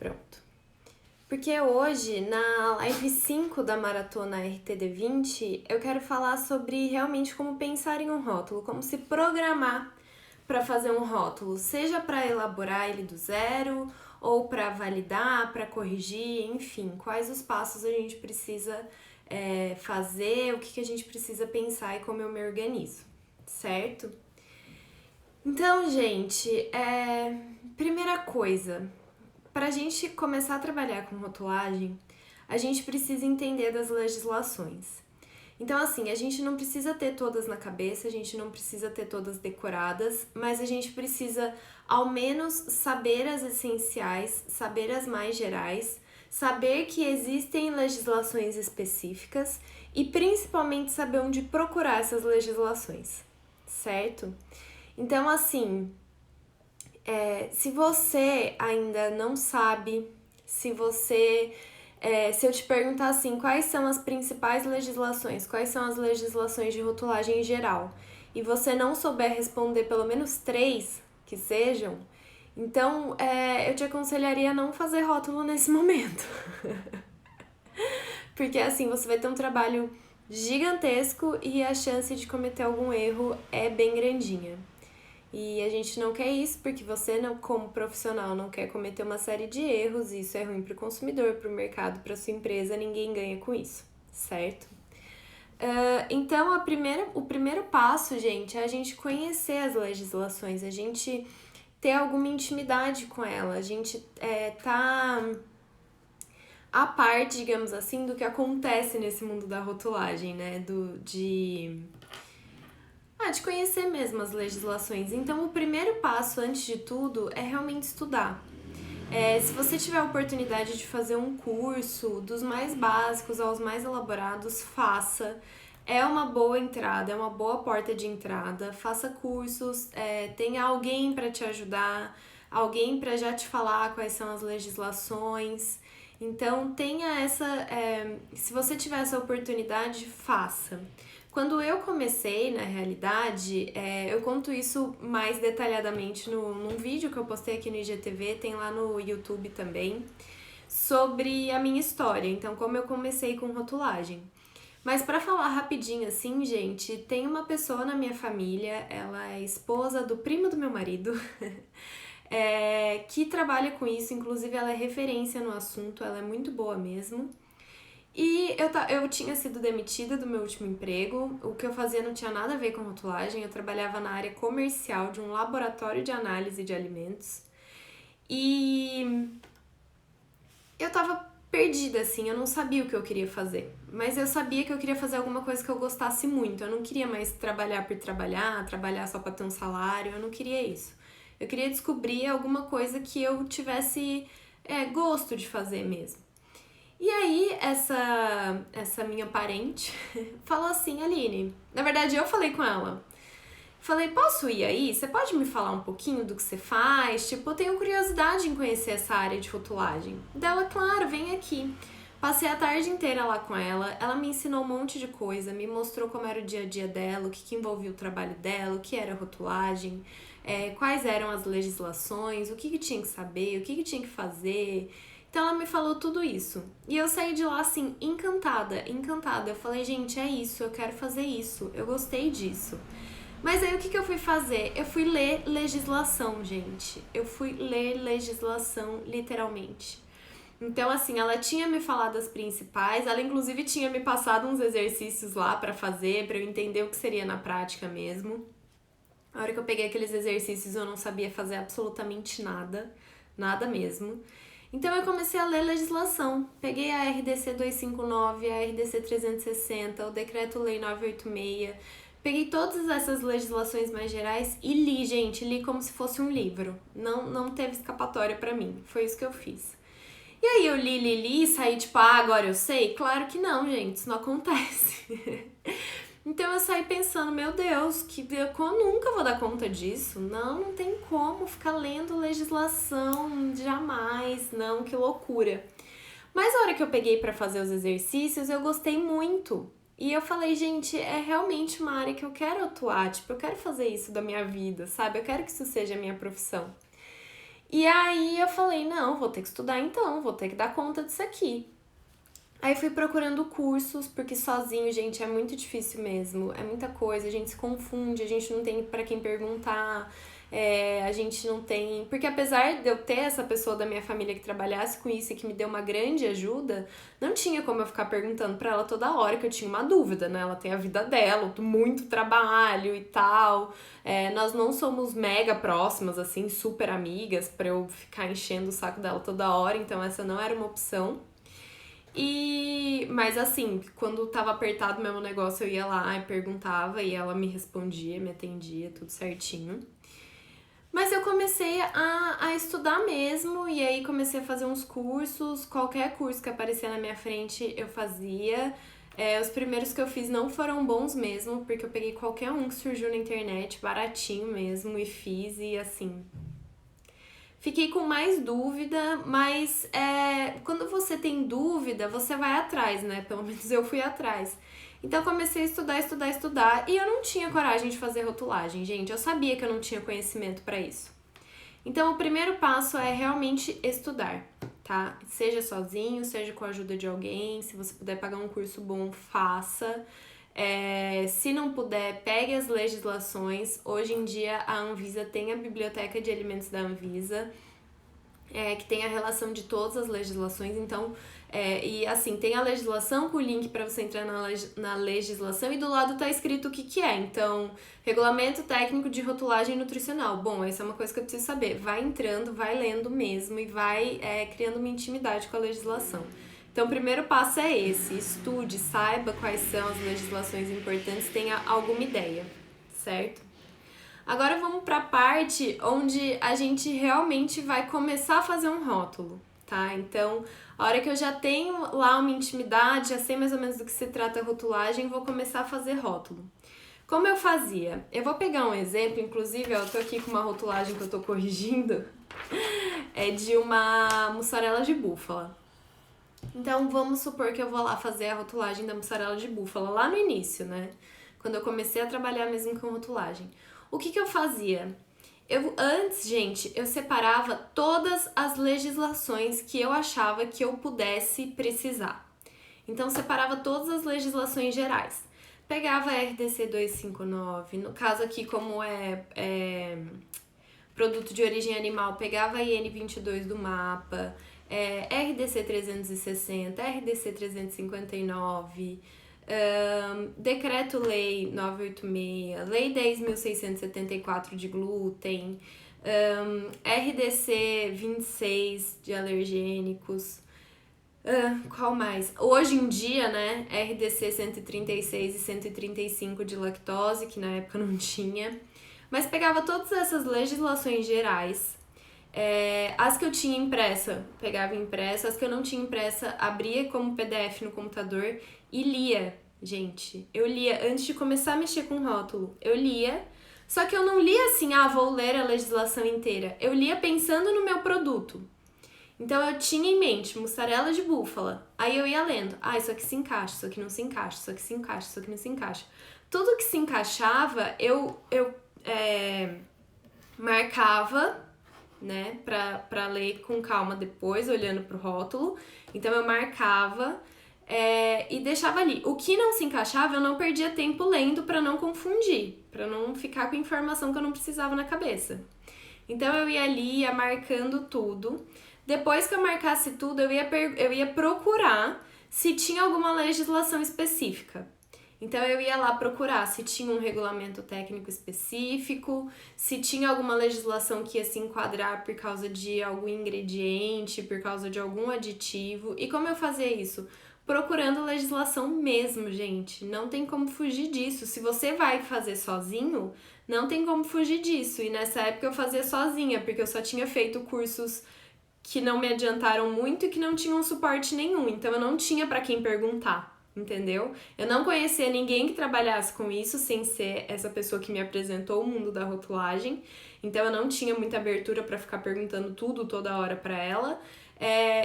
Pronto. Porque hoje, na live 5 da Maratona RTD20, eu quero falar sobre realmente como pensar em um rótulo, como se programar para fazer um rótulo, seja para elaborar ele do zero, ou para validar, para corrigir, enfim, quais os passos a gente precisa fazer, o que a gente precisa pensar e como eu me organizo, certo? Então, gente, primeira coisa, para a gente começar a trabalhar com rotulagem, a gente precisa entender das legislações. Então, assim, a gente não precisa ter todas na cabeça, a gente não precisa ter todas decoradas, mas a gente precisa, ao menos, saber as essenciais, saber as mais gerais, saber que existem legislações específicas e, principalmente, saber onde procurar essas legislações, certo? Então, assim, se você ainda não sabe, se eu te perguntar assim, quais são as principais legislações, quais são as legislações de rotulagem em geral, e você não souber responder pelo menos 3 que sejam, então eu te aconselharia a não fazer rótulo nesse momento. Porque assim, você vai ter um trabalho gigantesco e a chance de cometer algum erro é bem grandinha. E a gente não quer isso porque você, não, como profissional, não quer cometer uma série de erros, e isso é ruim para o consumidor, para o mercado, para sua empresa, ninguém ganha com isso, certo? Então, o primeiro passo, gente, é a gente conhecer as legislações, a gente ter alguma intimidade com ela, a gente tá a par, digamos assim, do que acontece nesse mundo da rotulagem, né? De conhecer mesmo as legislações. Então, o primeiro passo, antes de tudo, é realmente estudar. Se você tiver a oportunidade de fazer um curso, dos mais básicos aos mais elaborados, faça. É uma boa entrada, é uma boa porta de entrada. Faça cursos, tenha alguém para te ajudar, alguém para já te falar quais são as legislações. Então, tenha se você tiver essa oportunidade, faça. Quando eu comecei, na realidade, eu conto isso mais detalhadamente num vídeo que eu postei aqui no IGTV, tem lá no YouTube também, sobre a minha história. Então, como eu comecei com rotulagem. Mas para falar rapidinho assim, gente, tem uma pessoa na minha família, ela é esposa do primo do meu marido, que trabalha com isso, inclusive ela é referência no assunto, ela é muito boa mesmo. E eu tinha sido demitida do meu último emprego, o que eu fazia não tinha nada a ver com rotulagem, eu trabalhava na área comercial de um laboratório de análise de alimentos. E eu tava perdida, assim, eu não sabia o que eu queria fazer. Mas eu sabia que eu queria fazer alguma coisa que eu gostasse muito. Eu não queria mais trabalhar por trabalhar só pra ter um salário, eu não queria isso. Eu queria descobrir alguma coisa que eu tivesse gosto de fazer mesmo. E aí, essa minha parente falou assim, Aline, na verdade eu falei com ela, falei, posso ir aí? Você pode me falar um pouquinho do que você faz? Tipo, eu tenho curiosidade em conhecer essa área de rotulagem. Dela, claro, vem aqui. Passei a tarde inteira lá com ela me ensinou um monte de coisa, me mostrou como era o dia a dia dela, o que envolvia o trabalho dela, o que era rotulagem, quais eram as legislações, o que tinha que saber, o que tinha que fazer. Então ela me falou tudo isso. E eu saí de lá assim, encantada. Eu falei, gente, é isso, eu quero fazer isso, eu gostei disso. Mas aí o que eu fui fazer? Eu fui ler legislação, gente. Eu fui ler legislação, literalmente. Então, assim, ela tinha me falado as principais, ela inclusive tinha me passado uns exercícios lá pra fazer, pra eu entender o que seria na prática mesmo. A hora que eu peguei aqueles exercícios, eu não sabia fazer absolutamente nada, nada mesmo. Então eu comecei a ler legislação. Peguei a RDC 259, a RDC 360, o Decreto-Lei 986. Peguei todas essas legislações mais gerais e li, gente, li como se fosse um livro. Não teve escapatória pra mim. Foi isso que eu fiz. E aí eu li e saí tipo, agora eu sei? Claro que não, gente, isso não acontece. Então eu saí pensando, meu Deus, eu nunca vou dar conta disso. Não tem como ficar lendo legislação, jamais, não, que loucura. Mas a hora que eu peguei pra fazer os exercícios, eu gostei muito. E eu falei, gente, é realmente uma área que eu quero atuar, tipo, eu quero fazer isso da minha vida, sabe? Eu quero que isso seja a minha profissão. E aí eu falei, não, vou ter que estudar então, vou ter que dar conta disso aqui. Aí fui procurando cursos, porque sozinho, gente, é muito difícil mesmo. É muita coisa, a gente se confunde, a gente não tem pra quem perguntar, a gente não tem. Porque apesar de eu ter essa pessoa da minha família que trabalhasse com isso e que me deu uma grande ajuda, não tinha como eu ficar perguntando pra ela toda hora que eu tinha uma dúvida, né? Ela tem a vida dela, muito trabalho e tal. Nós não somos mega próximas, assim, super amigas, pra eu ficar enchendo o saco dela toda hora, então essa não era uma opção. Mas assim, quando tava apertado mesmo o negócio, eu ia lá e perguntava e ela me respondia, me atendia, tudo certinho. Mas eu comecei a estudar mesmo, e aí comecei a fazer uns cursos, qualquer curso que aparecia na minha frente eu fazia. Os primeiros que eu fiz não foram bons mesmo, porque eu peguei qualquer um que surgiu na internet, baratinho mesmo, e fiz, e assim, fiquei com mais dúvida, mas quando você tem dúvida, você vai atrás, né? Pelo menos eu fui atrás. Então eu comecei a estudar, e eu não tinha coragem de fazer rotulagem, gente. Eu sabia que eu não tinha conhecimento para isso. Então o primeiro passo é realmente estudar, tá? Seja sozinho, seja com a ajuda de alguém. Se você puder pagar um curso bom, faça. Se não puder, pegue as legislações. Hoje em dia a Anvisa tem a biblioteca de alimentos da Anvisa, que tem a relação de todas as legislações. Então, e assim, tem a legislação com o link para você entrar na legislação, e do lado tá escrito o que que é. Então, regulamento técnico de rotulagem nutricional. Bom, essa é uma coisa que eu preciso saber. Vai entrando, vai lendo mesmo e vai criando uma intimidade com a legislação. Então, o primeiro passo é esse: estude, saiba quais são as legislações importantes, tenha alguma ideia, certo? Agora vamos para a parte onde a gente realmente vai começar a fazer um rótulo, tá? Então, a hora que eu já tenho lá uma intimidade, já sei mais ou menos do que se trata a rotulagem, vou começar a fazer rótulo. Como eu fazia? Eu vou pegar um exemplo, inclusive, eu tô aqui com uma rotulagem que eu tô corrigindo, é de uma mussarela de búfala. Então, vamos supor que eu vou lá fazer a rotulagem da mussarela de búfala, lá no início, né? Quando eu comecei a trabalhar mesmo com rotulagem. O que eu fazia? Antes, gente, eu separava todas as legislações que eu achava que eu pudesse precisar. Então, separava todas as legislações gerais. Pegava a RDC 259, no caso aqui, como é produto de origem animal, pegava a IN 22 do mapa, RDC 360, RDC 359, Decreto-Lei 986, Lei 10.674 de glúten, RDC 26 de alergênicos, qual mais? Hoje em dia, né, RDC 136 e 135 de lactose, que na época não tinha. Mas pegava todas essas legislações gerais, as que eu tinha impressa, pegava impressa, as que eu não tinha impressa, abria como PDF no computador e lia, gente. Eu lia antes de começar a mexer com rótulo. Eu lia, só que eu não lia assim, vou ler a legislação inteira. Eu lia pensando no meu produto. Então eu tinha em mente mussarela de búfala. Aí eu ia lendo. Isso aqui se encaixa, isso aqui não se encaixa, isso aqui se encaixa, isso aqui não se encaixa. Tudo que se encaixava, eu marcava, né, pra ler com calma depois, olhando pro rótulo. Então eu marcava e deixava ali. O que não se encaixava, eu não perdia tempo lendo pra não confundir, pra não ficar com informação que eu não precisava na cabeça. Então eu ia ali, ia marcando tudo. Depois que eu marcasse tudo, eu ia procurar se tinha alguma legislação específica. Então eu ia lá procurar se tinha um regulamento técnico específico, se tinha alguma legislação que ia se enquadrar por causa de algum ingrediente, por causa de algum aditivo. E como eu fazia isso? Procurando legislação mesmo, gente. Não tem como fugir disso. Se você vai fazer sozinho, não tem como fugir disso. E nessa época eu fazia sozinha, porque eu só tinha feito cursos que não me adiantaram muito e que não tinham suporte nenhum. Então eu não tinha para quem perguntar. Entendeu? Eu não conhecia ninguém que trabalhasse com isso sem ser essa pessoa que me apresentou o mundo da rotulagem. Então eu não tinha muita abertura para ficar perguntando tudo toda hora para ela.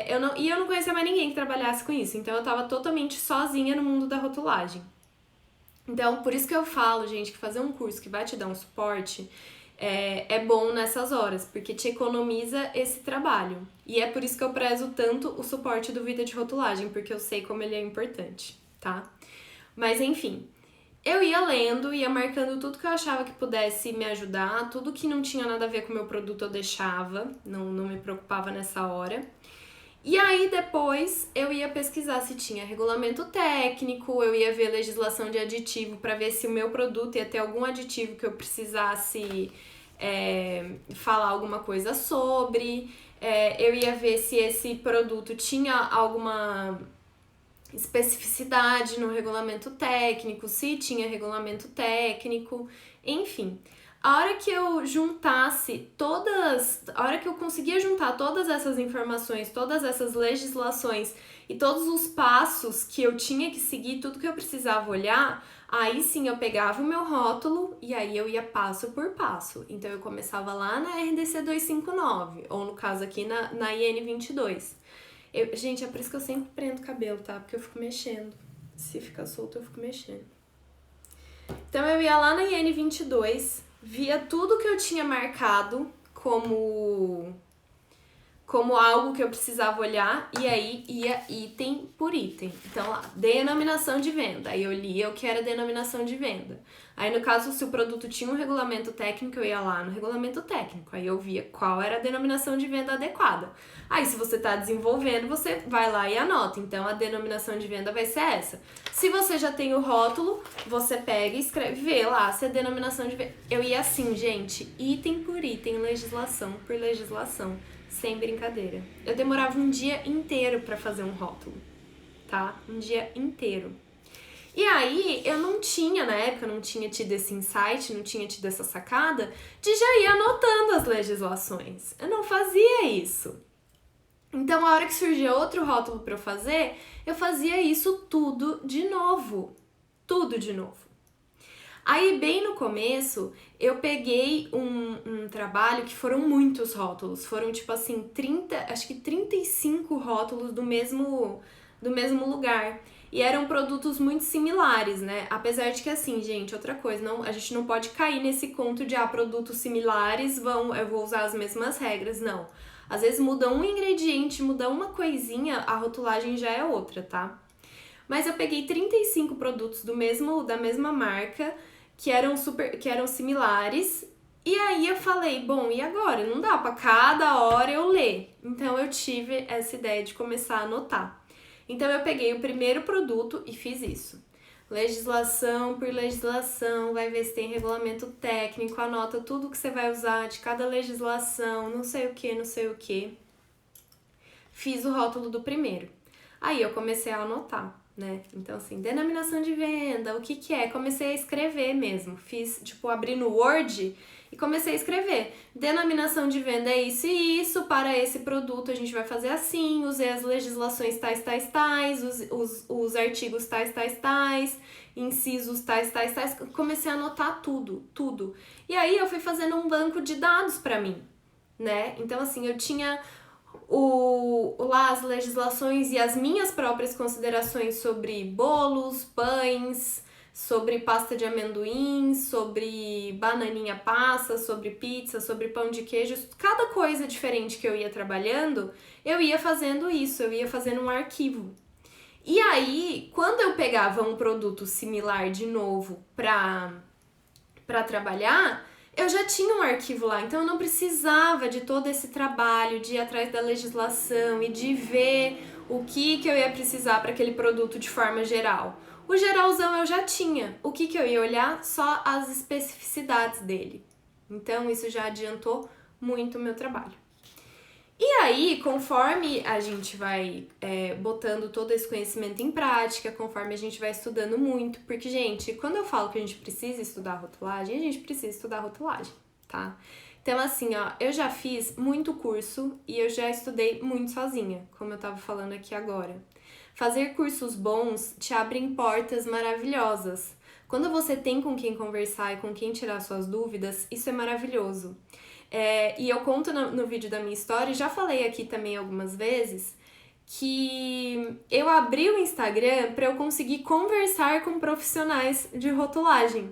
Eu não conhecia mais ninguém que trabalhasse com isso. Então eu tava totalmente sozinha no mundo da rotulagem. Então, por isso que eu falo, gente, que fazer um curso que vai te dar um suporte é bom nessas horas, porque te economiza esse trabalho. E é por isso que eu prezo tanto o suporte do Vida de Rotulagem, porque eu sei como ele é importante, tá? Mas enfim, eu ia lendo, ia marcando tudo que eu achava que pudesse me ajudar, tudo que não tinha nada a ver com o meu produto eu deixava, não me preocupava nessa hora. E aí depois eu ia pesquisar se tinha regulamento técnico, eu ia ver legislação de aditivo para ver se o meu produto ia ter algum aditivo que eu precisasse falar alguma coisa sobre. Eu ia ver se esse produto tinha alguma especificidade no regulamento técnico, se tinha regulamento técnico, enfim. A hora que eu juntasse a hora que eu conseguia juntar todas essas informações, todas essas legislações e todos os passos que eu tinha que seguir, tudo que eu precisava olhar, aí sim eu pegava o meu rótulo e aí eu ia passo por passo. Então eu começava lá na RDC 259, ou no caso aqui na IN 22. Gente, é por isso que eu sempre prendo o cabelo, tá? Porque eu fico mexendo. Se ficar solto, eu fico mexendo. Então eu ia lá na IN 22, via tudo que eu tinha marcado como algo que eu precisava olhar, e aí ia item por item. Então lá, denominação de venda. Aí eu lia o que era denominação de venda. Aí no caso, se o produto tinha um regulamento técnico, eu ia lá no regulamento técnico. Aí eu via qual era a denominação de venda adequada. Aí se você está desenvolvendo, você vai lá e anota. Então a denominação de venda vai ser essa. Se você já tem o rótulo, você pega e escreve, vê lá se a denominação de venda... Eu ia assim, gente, item por item, legislação por legislação. Sem brincadeira. Eu demorava um dia inteiro pra fazer um rótulo, tá? Um dia inteiro. E aí, eu não tinha, na época, não tinha tido esse insight, não tinha tido essa sacada de já ir anotando as legislações. Eu não fazia isso. Então, a hora que surgia outro rótulo pra eu fazia isso tudo de novo. Tudo de novo. Aí, bem no começo, eu peguei um trabalho que foram muitos rótulos. Foram, tipo assim, 35 rótulos do mesmo lugar. E eram produtos muito similares, né? Apesar de que, assim, gente, outra coisa, a gente não pode cair nesse conto de, produtos similares, eu vou usar as mesmas regras, não. Às vezes muda um ingrediente, muda uma coisinha, a rotulagem já é outra, tá? Mas eu peguei 35 produtos da mesma marca, que eram similares, e aí eu falei, bom, e agora? Não dá pra cada hora eu ler. Então eu tive essa ideia de começar a anotar. Então eu peguei o primeiro produto e fiz isso. Legislação por legislação, vai ver se tem regulamento técnico, anota tudo que você vai usar de cada legislação, não sei o que, não sei o que. Fiz o rótulo do primeiro. Aí eu comecei a anotar, né? Então, assim, denominação de venda, o que é? Comecei a escrever mesmo. Fiz, abri no Word e comecei a escrever. Denominação de venda é isso e isso, para esse produto a gente vai fazer assim, usei as legislações tais, os artigos tais, incisos tais. Comecei a anotar tudo. E aí eu fui fazendo um banco de dados para mim, né? Então, assim, eu tinha lá as legislações e as minhas próprias considerações sobre bolos, pães, sobre pasta de amendoim, sobre bananinha passa, sobre pizza, sobre pão de queijo, cada coisa diferente que eu ia trabalhando, eu ia fazendo isso, eu ia fazendo um arquivo. E aí, quando eu pegava um produto similar de novo pra trabalhar, eu já tinha um arquivo lá, então eu não precisava de todo esse trabalho de ir atrás da legislação e de ver o que eu ia precisar para aquele produto de forma geral. O geralzão eu já tinha. O que eu ia olhar? Só as especificidades dele. Então isso já adiantou muito o meu trabalho. E aí, conforme a gente vai botando todo esse conhecimento em prática, conforme a gente vai estudando muito, porque, gente, quando eu falo que a gente precisa estudar rotulagem, a gente precisa estudar rotulagem, tá? Então, assim, eu já fiz muito curso e eu já estudei muito sozinha, como eu tava falando aqui agora. Fazer cursos bons te abrem portas maravilhosas. Quando você tem com quem conversar e com quem tirar suas dúvidas, isso é maravilhoso. E eu conto no vídeo da minha história, e já falei aqui também algumas vezes, que eu abri o Instagram para eu conseguir conversar com profissionais de rotulagem.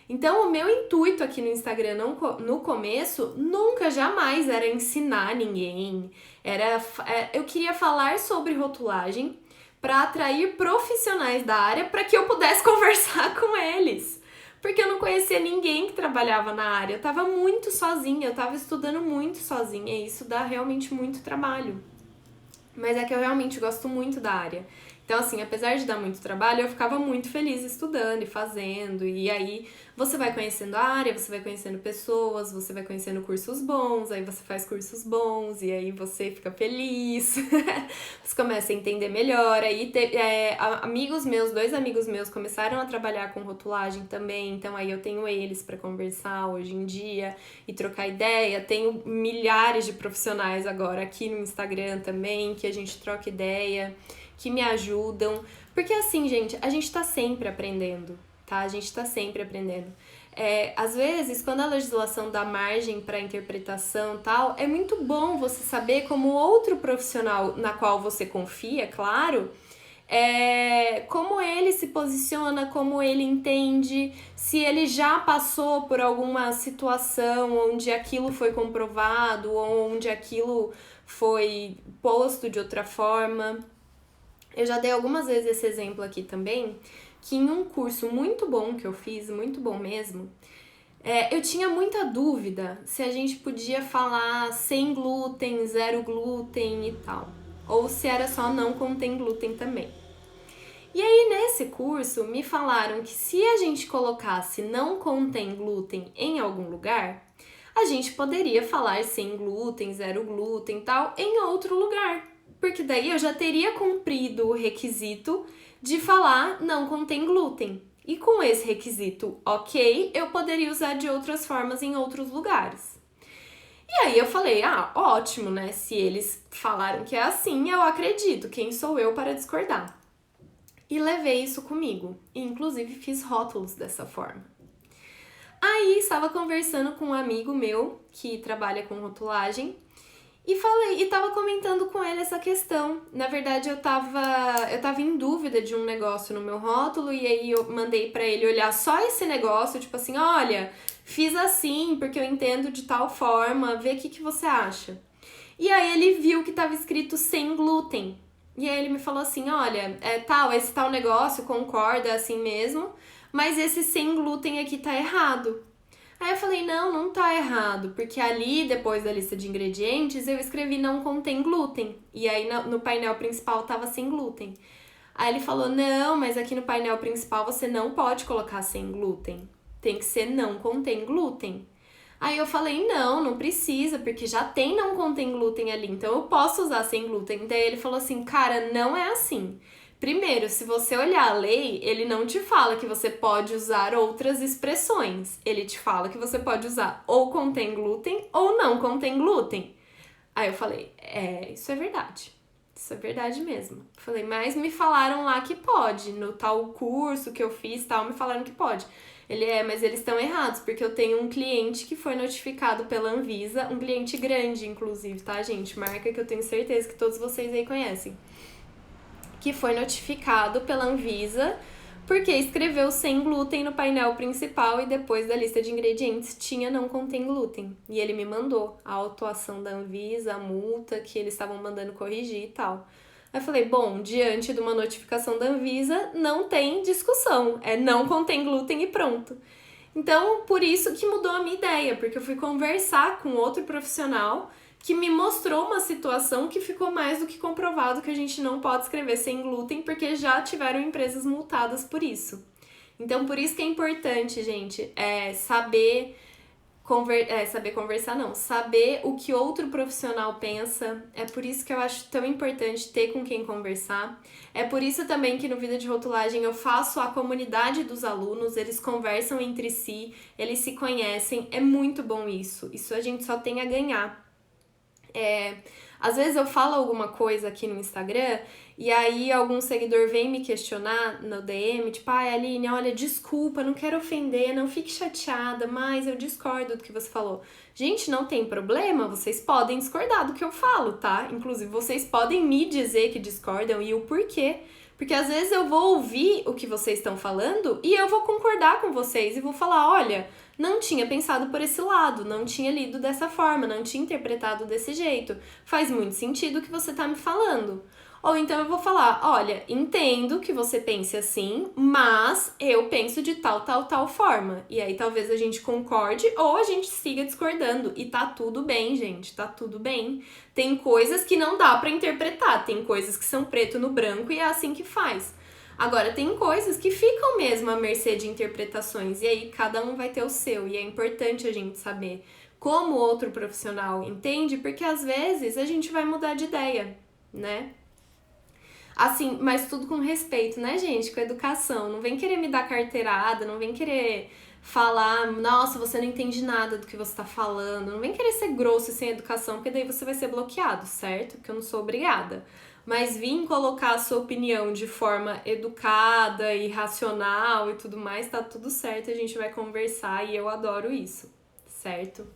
Então, o meu intuito aqui no Instagram no começo nunca, jamais era ensinar ninguém. Eu queria falar sobre rotulagem para atrair profissionais da área para que eu pudesse conversar com eles. Porque eu não conhecia ninguém que trabalhava na área. Eu tava muito sozinha, eu tava estudando muito sozinha e isso dá realmente muito trabalho. Mas é que eu realmente gosto muito da área. Então, assim, apesar de dar muito trabalho, eu ficava muito feliz estudando e fazendo. E aí você vai conhecendo a área, você vai conhecendo pessoas, você vai conhecendo cursos bons, aí você faz cursos bons e aí você fica feliz. Você começa a entender melhor. Aí amigos meus, 2 amigos meus começaram a trabalhar com rotulagem também. Então aí eu tenho eles para conversar hoje em dia e trocar ideia. Tenho milhares de profissionais agora aqui no Instagram também, que a gente troca ideia, que me ajudam. Porque assim, gente, a gente tá sempre aprendendo, tá? A gente tá sempre aprendendo. Às vezes, quando a legislação dá margem para interpretação e tal, é muito bom você saber como outro profissional na qual você confia, claro, como ele se posiciona, como ele entende, se ele já passou por alguma situação onde aquilo foi comprovado, ou onde aquilo foi posto de outra forma. Eu já dei algumas vezes esse exemplo aqui também, que em um curso muito bom que eu fiz, muito bom mesmo, eu tinha muita dúvida se a gente podia falar sem glúten, zero glúten e tal, ou se era só não contém glúten também. E aí nesse curso me falaram que se a gente colocasse não contém glúten em algum lugar, a gente poderia falar sem glúten, zero glúten e tal em outro lugar. Porque daí eu já teria cumprido o requisito de falar não contém glúten. E com esse requisito ok, eu poderia usar de outras formas em outros lugares. E aí eu falei, ótimo, né? Se eles falaram que é assim, eu acredito. Quem sou eu para discordar? E levei isso comigo. E inclusive fiz rótulos dessa forma. Aí estava conversando com um amigo meu que trabalha com rotulagem. E tava comentando com ele essa questão. Na verdade, eu tava em dúvida de um negócio no meu rótulo, e aí eu mandei pra ele olhar só esse negócio, tipo assim, olha, fiz assim porque eu entendo de tal forma, vê o que você acha. E aí ele viu que tava escrito sem glúten. E aí ele me falou assim, olha, esse tal negócio concorda, é assim mesmo, mas esse sem glúten aqui tá errado. Aí eu falei, não tá errado, porque ali, depois da lista de ingredientes, eu escrevi não contém glúten. E aí no painel principal tava sem glúten. Aí ele falou, não, mas aqui no painel principal você não pode colocar sem glúten. Tem que ser não contém glúten. Aí eu falei, não precisa, porque já tem não contém glúten ali, então eu posso usar sem glúten. Daí ele falou assim, cara, não é assim. Primeiro, se você olhar a lei, ele não te fala que você pode usar outras expressões. Ele te fala que você pode usar ou contém glúten ou não contém glúten. Aí eu falei, isso é verdade. Isso é verdade mesmo. Falei, mas me falaram lá que pode. No tal curso que eu fiz, me falaram que pode. Ele mas eles estão errados, porque eu tenho um cliente que foi notificado pela Anvisa, um cliente grande, inclusive, tá, gente? Marca que eu tenho certeza que todos vocês aí conhecem. Que foi notificado pela Anvisa porque escreveu sem glúten no painel principal e depois da lista de ingredientes tinha não contém glúten. E ele me mandou a autuação da Anvisa, a multa que eles estavam mandando corrigir e tal. Aí eu falei, bom, diante de uma notificação da Anvisa, não tem discussão, não contém glúten e pronto. Então, por isso que mudou a minha ideia, porque eu fui conversar com outro profissional que me mostrou uma situação que ficou mais do que comprovado que a gente não pode escrever sem glúten, porque já tiveram empresas multadas por isso. Então, por isso que é importante, gente, saber o que outro profissional pensa. É por isso que eu acho tão importante ter com quem conversar. É por isso também que no Vida de Rotulagem eu faço a comunidade dos alunos, eles conversam entre si, eles se conhecem, é muito bom isso. Isso a gente só tem a ganhar. Às vezes eu falo alguma coisa aqui no Instagram e aí algum seguidor vem me questionar no DM, tipo, Aline, olha, desculpa, não quero ofender, não fique chateada, mas eu discordo do que você falou. Gente, não tem problema, vocês podem discordar do que eu falo, tá? Inclusive, vocês podem me dizer que discordam e o porquê. Porque às vezes eu vou ouvir o que vocês estão falando e eu vou concordar com vocês e vou falar, olha, não tinha pensado por esse lado, não tinha lido dessa forma, não tinha interpretado desse jeito. Faz muito sentido o que você tá me falando. Ou então eu vou falar, olha, entendo que você pense assim, mas eu penso de tal forma. E aí talvez a gente concorde ou a gente siga discordando. E tá tudo bem, gente, tá tudo bem. Tem coisas que não dá pra interpretar, tem coisas que são preto no branco e é assim que faz. Agora, tem coisas que ficam mesmo à mercê de interpretações, e aí cada um vai ter o seu, e é importante a gente saber como o outro profissional entende, porque às vezes a gente vai mudar de ideia, né? Assim, mas tudo com respeito, né, gente? Com educação. Não vem querer me dar carteirada, não vem querer falar, nossa, você não entende nada do que você tá falando. Não vem querer ser grosso e sem educação, porque daí você vai ser bloqueado, certo? Porque eu não sou obrigada. Mas vir colocar a sua opinião de forma educada e racional e tudo mais, tá tudo certo, a gente vai conversar e eu adoro isso, certo?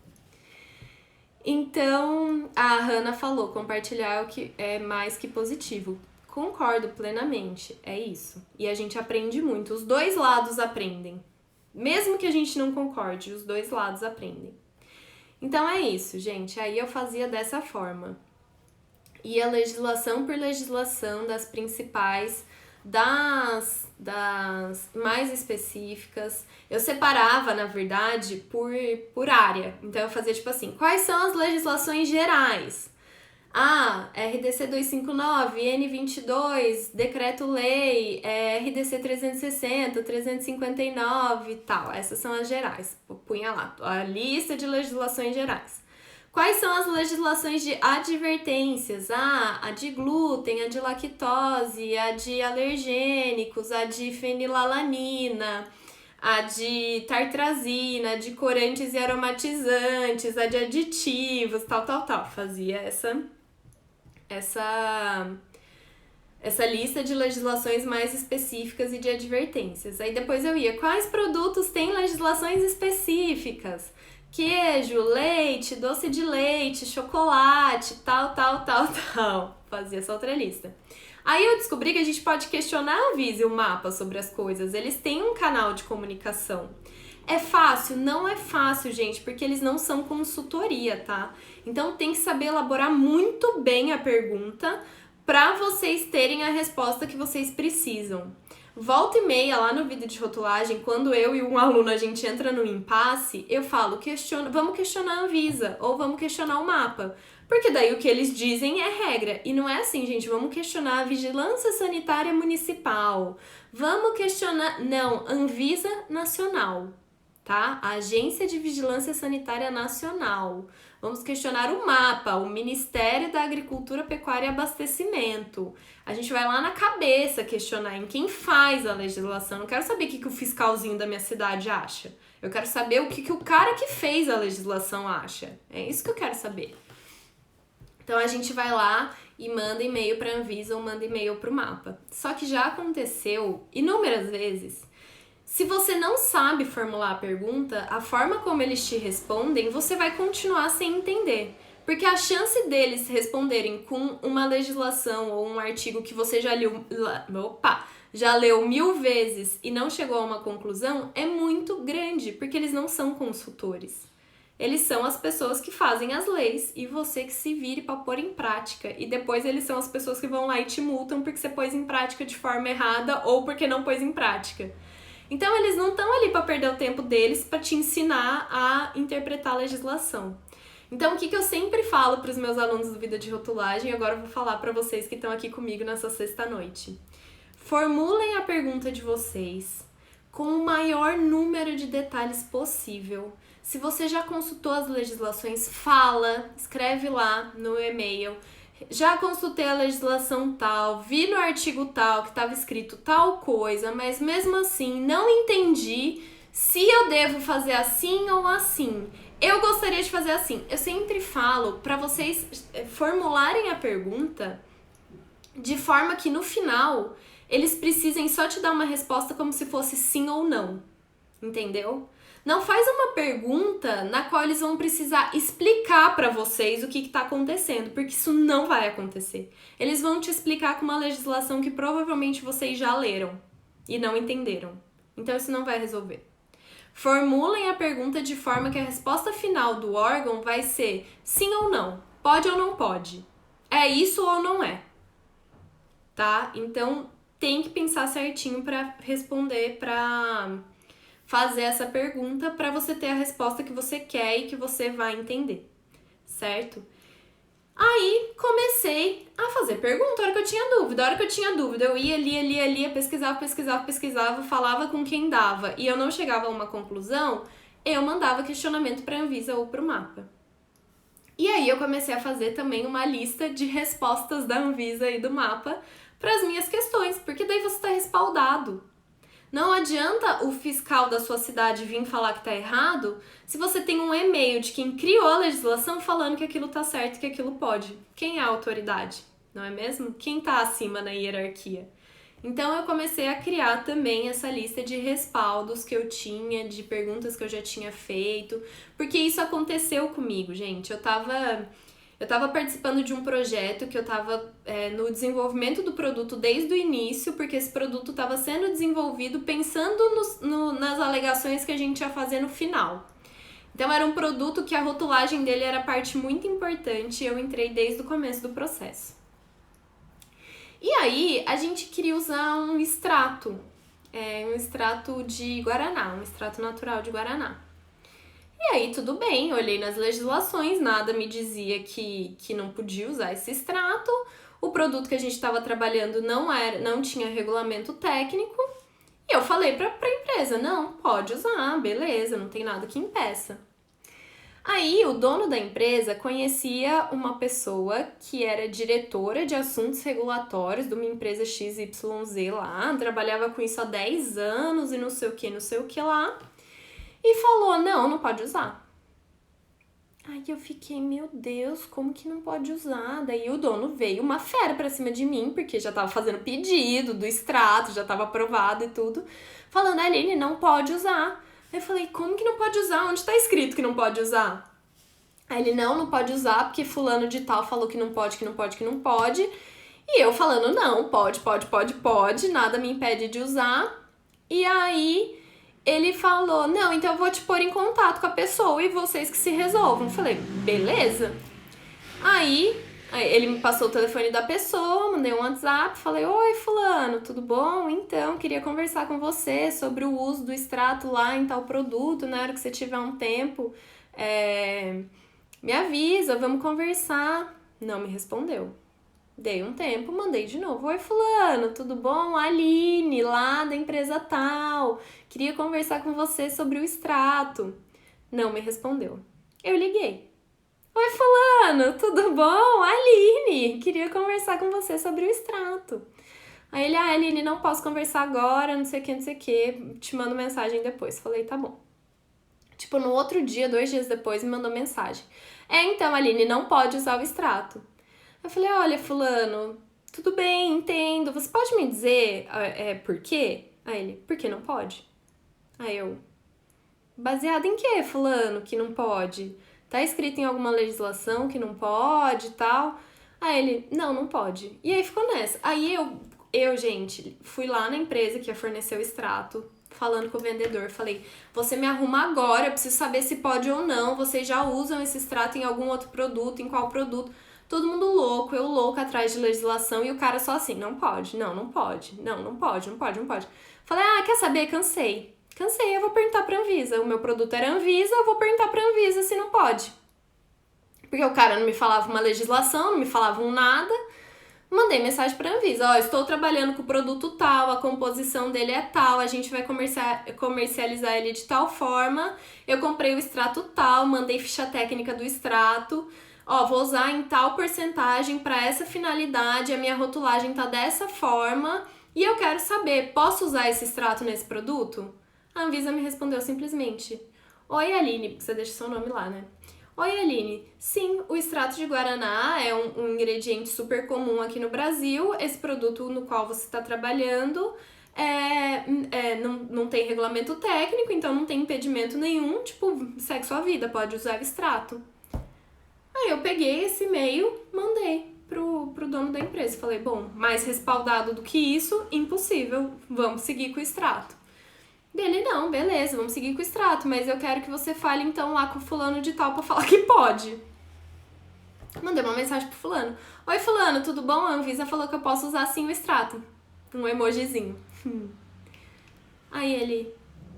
Então, a Hannah falou, compartilhar o que é mais que positivo. Concordo plenamente, é isso. E a gente aprende muito, os dois lados aprendem. Mesmo que a gente não concorde, os dois lados aprendem. Então é isso, gente. Aí eu fazia dessa forma. Ia legislação por legislação das principais, das mais específicas. Eu separava, na verdade, por área. Então eu fazia tipo assim, quais são as legislações gerais? RDC 259, N22, Decreto-Lei, RDC 360, 359 e tal. Essas são as gerais. Punha lá, a lista de legislações gerais. Quais são as legislações de advertências? A de glúten, a de lactose, a de alergênicos, a de fenilalanina, a de tartrazina, a de corantes e aromatizantes, a de aditivos, tal. Fazia essa lista de legislações mais específicas e de advertências. Aí depois eu ia, quais produtos têm legislações específicas? Queijo, leite, doce de leite, chocolate, tal. Fazia essa outra lista. Aí eu descobri que a gente pode questionar a Anvisa e o mapa sobre as coisas. Eles têm um canal de comunicação. É fácil? Não é fácil, gente, porque eles não são consultoria, tá? Então tem que saber elaborar muito bem a pergunta para vocês terem a resposta que vocês precisam. Volta e meia, lá no vídeo de rotulagem, quando eu e um aluno a gente entra no impasse, eu falo, vamos questionar a Anvisa ou vamos questionar o mapa. Porque daí o que eles dizem é regra. E não é assim, gente, vamos questionar a Vigilância Sanitária Municipal. Vamos questionar... Não, Anvisa Nacional, tá? A Agência de Vigilância Sanitária Nacional. Vamos questionar o mapa, o Ministério da Agricultura, Pecuária e Abastecimento. A gente vai lá na cabeça questionar em quem faz a legislação. Não quero saber o que o fiscalzinho da minha cidade acha. Eu quero saber o que o cara que fez a legislação acha. É isso que eu quero saber. Então a gente vai lá e manda e-mail para a Anvisa ou manda e-mail para o mapa. Só que já aconteceu inúmeras vezes. Se você não sabe formular a pergunta, a forma como eles te respondem, você vai continuar sem entender. Porque a chance deles responderem com uma legislação ou um artigo que você já leu 1000 vezes e não chegou a uma conclusão é muito grande, porque eles não são consultores. Eles são as pessoas que fazem as leis e você que se vire para pôr em prática. E depois eles são as pessoas que vão lá e te multam porque você pôs em prática de forma errada ou porque não pôs em prática. Então eles não estão ali para perder o tempo deles para te ensinar a interpretar a legislação. Então o que eu sempre falo para os meus alunos do Vida de Rotulagem, agora eu vou falar para vocês que estão aqui comigo nessa sexta-noite. Formulem a pergunta de vocês com o maior número de detalhes possível. Se você já consultou as legislações, fala, escreve lá no e-mail. Já consultei a legislação tal, vi no artigo tal que estava escrito tal coisa, mas mesmo assim não entendi se eu devo fazer assim ou assim. Eu gostaria de fazer assim. Eu sempre falo para vocês formularem a pergunta de forma que no final eles precisem só te dar uma resposta como se fosse sim ou não. Entendeu? Não faz uma pergunta na qual eles vão precisar explicar para vocês o que está acontecendo, porque isso não vai acontecer. Eles vão te explicar com uma legislação que provavelmente vocês já leram e não entenderam. Então isso não vai resolver. Formulem a pergunta de forma que a resposta final do órgão vai ser sim ou não, pode ou não pode, é isso ou não é, tá? Então tem que pensar certinho para responder, para fazer essa pergunta para você ter a resposta que você quer e que você vai entender, certo? Aí comecei a fazer pergunta, a hora que eu tinha dúvida, eu ia, lia, pesquisava, falava com quem dava e eu não chegava a uma conclusão, eu mandava questionamento para a Anvisa ou para o MAPA. E aí eu comecei a fazer também uma lista de respostas da Anvisa e do MAPA para as minhas questões, porque daí você está respaldado. Não adianta o fiscal da sua cidade vir falar que tá errado se você tem um e-mail de quem criou a legislação falando que aquilo tá certo e que aquilo pode. Quem é a autoridade? Não é mesmo? Quem tá acima na hierarquia? Então eu comecei a criar também essa lista de respaldos que eu tinha, de perguntas que eu já tinha feito, porque isso aconteceu comigo, gente. Eu tava participando de um projeto que eu tava no desenvolvimento do produto desde o início, porque esse produto estava sendo desenvolvido pensando nas alegações que a gente ia fazer no final. Então era um produto que a rotulagem dele era parte muito importante e eu entrei desde o começo do processo. E aí a gente queria usar um extrato de guaraná, um extrato natural de guaraná. E aí, tudo bem, olhei nas legislações, nada me dizia que não podia usar esse extrato, o produto que a gente estava trabalhando não tinha regulamento técnico, e eu falei para a empresa, não, pode usar, beleza, não tem nada que impeça. Aí, o dono da empresa conhecia uma pessoa que era diretora de assuntos regulatórios de uma empresa XYZ lá, trabalhava com isso há 10 anos e não sei o que lá, e falou, não pode usar. Aí eu fiquei, meu Deus, como que não pode usar? Daí o dono veio uma fera pra cima de mim, porque já tava fazendo pedido do extrato, já tava aprovado e tudo, falando, Aline, não pode usar. Aí eu falei, como que não pode usar? Onde tá escrito que não pode usar? Aí ele, não pode usar, porque fulano de tal falou que não pode. E eu falando, não, pode, nada me impede de usar. E aí ele falou, não, então eu vou te pôr em contato com a pessoa e vocês que se resolvam. Eu falei, beleza. Aí ele me passou o telefone da pessoa, mandei um WhatsApp, falei, oi fulano, tudo bom? Então, queria conversar com você sobre o uso do extrato lá em tal produto, na hora que você tiver um tempo, me avisa, vamos conversar. Não me respondeu. Dei um tempo, mandei de novo. Oi, fulano, tudo bom? Aline, lá da empresa tal. Queria conversar com você sobre o extrato. Não me respondeu. Eu liguei. Oi, fulano, tudo bom? Aline, queria conversar com você sobre o extrato. Aí ele, Aline, não posso conversar agora, não sei o que, te mando mensagem depois. Falei, tá bom. Tipo, no outro dia, 2 dias depois, me mandou mensagem. Então, Aline, não pode usar o extrato. Eu falei, olha, fulano, tudo bem, entendo. Você pode me dizer por quê? Aí ele, por que não pode? Aí eu, baseado em quê, fulano, que não pode? Tá escrito em alguma legislação que não pode e tal? Aí ele, não pode. E aí ficou nessa. Aí eu, gente, fui lá na empresa que ia fornecer o extrato, falando com o vendedor, falei, você me arruma agora, eu preciso saber se pode ou não, vocês já usam esse extrato em algum outro produto, em qual produto? Todo mundo louco, eu louca atrás de legislação e o cara só assim, não pode. Falei, quer saber? Cansei, eu vou perguntar pra Anvisa. O meu produto era Anvisa, eu vou perguntar pra Anvisa se não pode. Porque o cara não me falava uma legislação, não me falava um nada. Mandei mensagem pra Anvisa, estou trabalhando com o produto tal, a composição dele é tal, a gente vai comercializar ele de tal forma, eu comprei o extrato tal, mandei ficha técnica do extrato, vou usar em tal porcentagem para essa finalidade, a minha rotulagem tá dessa forma e eu quero saber, posso usar esse extrato nesse produto? A Anvisa me respondeu simplesmente, oi Aline, porque você deixa seu nome lá, né? Oi Aline, sim, o extrato de guaraná é um ingrediente super comum aqui no Brasil, esse produto no qual você está trabalhando não tem regulamento técnico, então não tem impedimento nenhum, tipo, segue sua vida, pode usar extrato. Aí eu peguei esse e-mail, mandei pro dono da empresa. Falei, bom, mais respaldado do que isso, impossível, vamos seguir com o extrato. Dele, não, beleza, vamos seguir com o extrato, mas eu quero que você fale então lá com o fulano de tal pra falar que pode. Mandei uma mensagem pro fulano. Oi, fulano, tudo bom? A Anvisa falou que eu posso usar sim o extrato. Um emojizinho. Aí ele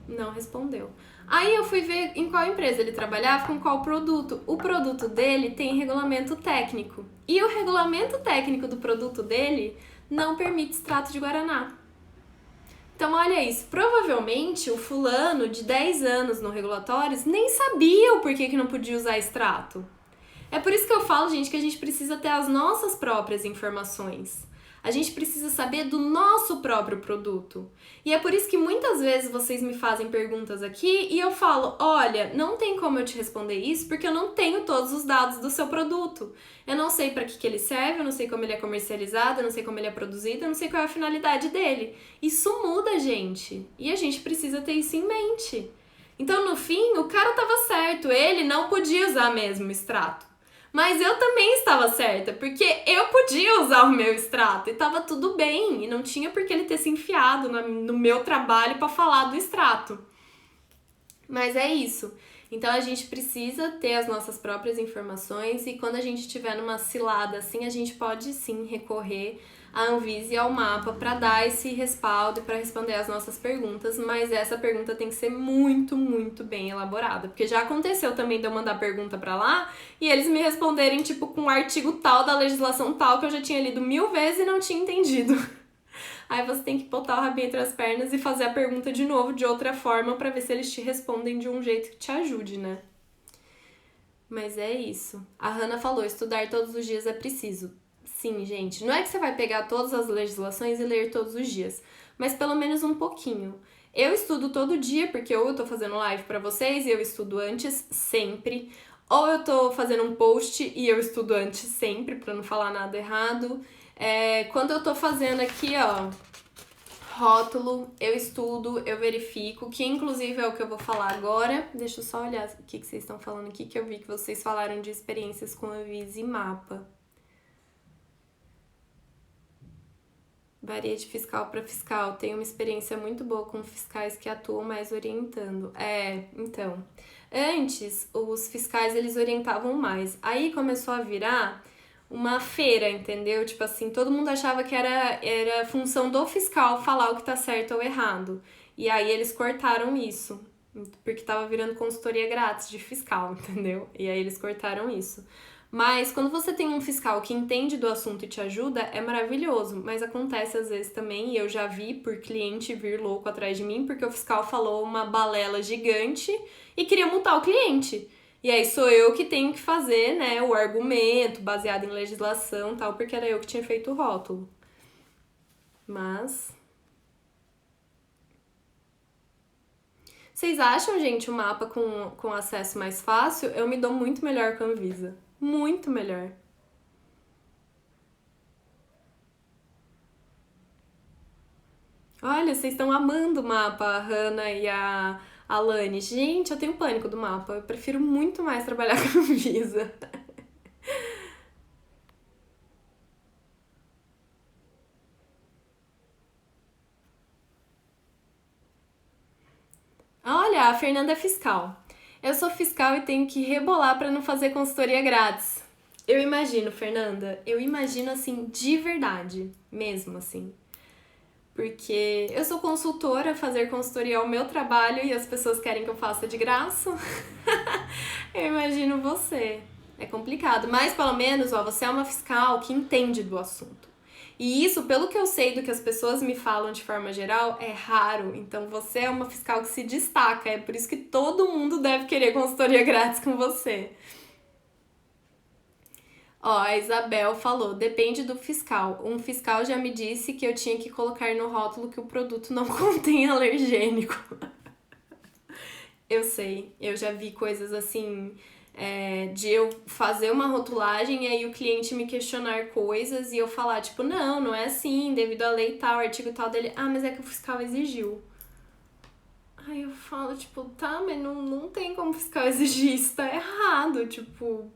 não respondeu. Aí eu fui ver em qual empresa ele trabalhava, com qual produto. O produto dele tem regulamento técnico. E o regulamento técnico do produto dele não permite extrato de guaraná. Então, olha isso. Provavelmente o fulano de 10 anos no regulatórios nem sabia o porquê que não podia usar extrato. É por isso que eu falo, gente, que a gente precisa ter as nossas próprias informações. A gente precisa saber do nosso próprio produto. E é por isso que muitas vezes vocês me fazem perguntas aqui e eu falo, olha, não tem como eu te responder isso porque eu não tenho todos os dados do seu produto. Eu não sei para que ele serve, eu não sei como ele é comercializado, eu não sei como ele é produzido, eu não sei qual é a finalidade dele. Isso muda, gente. E a gente precisa ter isso em mente. Então, no fim, o cara tava certo, ele não podia usar mesmo o extrato. Mas eu também estava certa, porque eu podia usar o meu extrato e tava tudo bem, e não tinha por que ele ter se enfiado no meu trabalho para falar do extrato. Mas é isso. Então a gente precisa ter as nossas próprias informações e quando a gente estiver numa cilada assim, a gente pode sim recorrer à Anvisa e ao MAPA para dar esse respaldo e para responder as nossas perguntas, mas essa pergunta tem que ser muito, muito bem elaborada, porque já aconteceu também de eu mandar pergunta para lá e eles me responderem tipo com um artigo tal da legislação tal que eu já tinha lido 1000 vezes e não tinha entendido. Aí você tem que botar o rabinho entre as pernas e fazer a pergunta de novo, de outra forma, pra ver se eles te respondem de um jeito que te ajude, né? Mas é isso. A Hannah falou, estudar todos os dias é preciso. Sim, gente. Não é que você vai pegar todas as legislações e ler todos os dias, mas pelo menos um pouquinho. Eu estudo todo dia, porque ou eu tô fazendo live pra vocês e eu estudo antes, sempre. Ou eu tô fazendo um post e eu estudo antes sempre, pra não falar nada errado. Quando eu tô fazendo aqui, ó, rótulo, eu estudo, eu verifico, que inclusive é o que eu vou falar agora. Deixa eu só olhar o que vocês estão falando aqui, que eu vi que vocês falaram de experiências com Anvisa e MAPA. Varia de fiscal para fiscal. Tenho uma experiência muito boa com fiscais que atuam mais orientando. Então, antes os fiscais eles orientavam mais. Aí começou a virar uma feira, entendeu? Tipo assim, todo mundo achava que era função do fiscal falar o que tá certo ou errado. E aí eles cortaram isso, porque tava virando consultoria grátis de fiscal, entendeu? E aí eles cortaram isso. Mas quando você tem um fiscal que entende do assunto e te ajuda, é maravilhoso. Mas acontece às vezes também, e eu já vi por cliente vir louco atrás de mim, porque o fiscal falou uma balela gigante e queria multar o cliente. E aí sou eu que tenho que fazer, né, o argumento baseado em legislação e tal, porque era eu que tinha feito o rótulo. Mas... Vocês acham, gente, o mapa com acesso mais fácil? Eu me dou muito melhor com a Anvisa. Muito melhor. Olha, vocês estão amando o mapa, a Hannah e a Alane. Gente, eu tenho pânico do mapa. Eu prefiro muito mais trabalhar com a Anvisa. Olha, a Fernanda é fiscal. Eu sou fiscal e tenho que rebolar para não fazer consultoria grátis. Eu imagino, Fernanda. Eu imagino assim, de verdade. Mesmo assim. Porque eu sou consultora, fazer consultoria é o meu trabalho e as pessoas querem que eu faça de graça. Eu imagino você. É complicado, mas pelo menos, ó, você é uma fiscal que entende do assunto. E isso, pelo que eu sei do que as pessoas me falam de forma geral, é raro. Então você é uma fiscal que se destaca, é por isso que todo mundo deve querer consultoria grátis com você. Ó, a Isabel falou, depende do fiscal. Um fiscal já me disse que eu tinha que colocar no rótulo que o produto não contém alergênico. Eu sei, eu já vi coisas assim, de eu fazer uma rotulagem e aí o cliente me questionar coisas e eu falar, tipo, não é assim, devido à lei tal, artigo tal dele. Ah, mas é que o fiscal exigiu. Aí eu falo, tipo, tá, mas não tem como o fiscal exigir isso, tá errado. Tipo,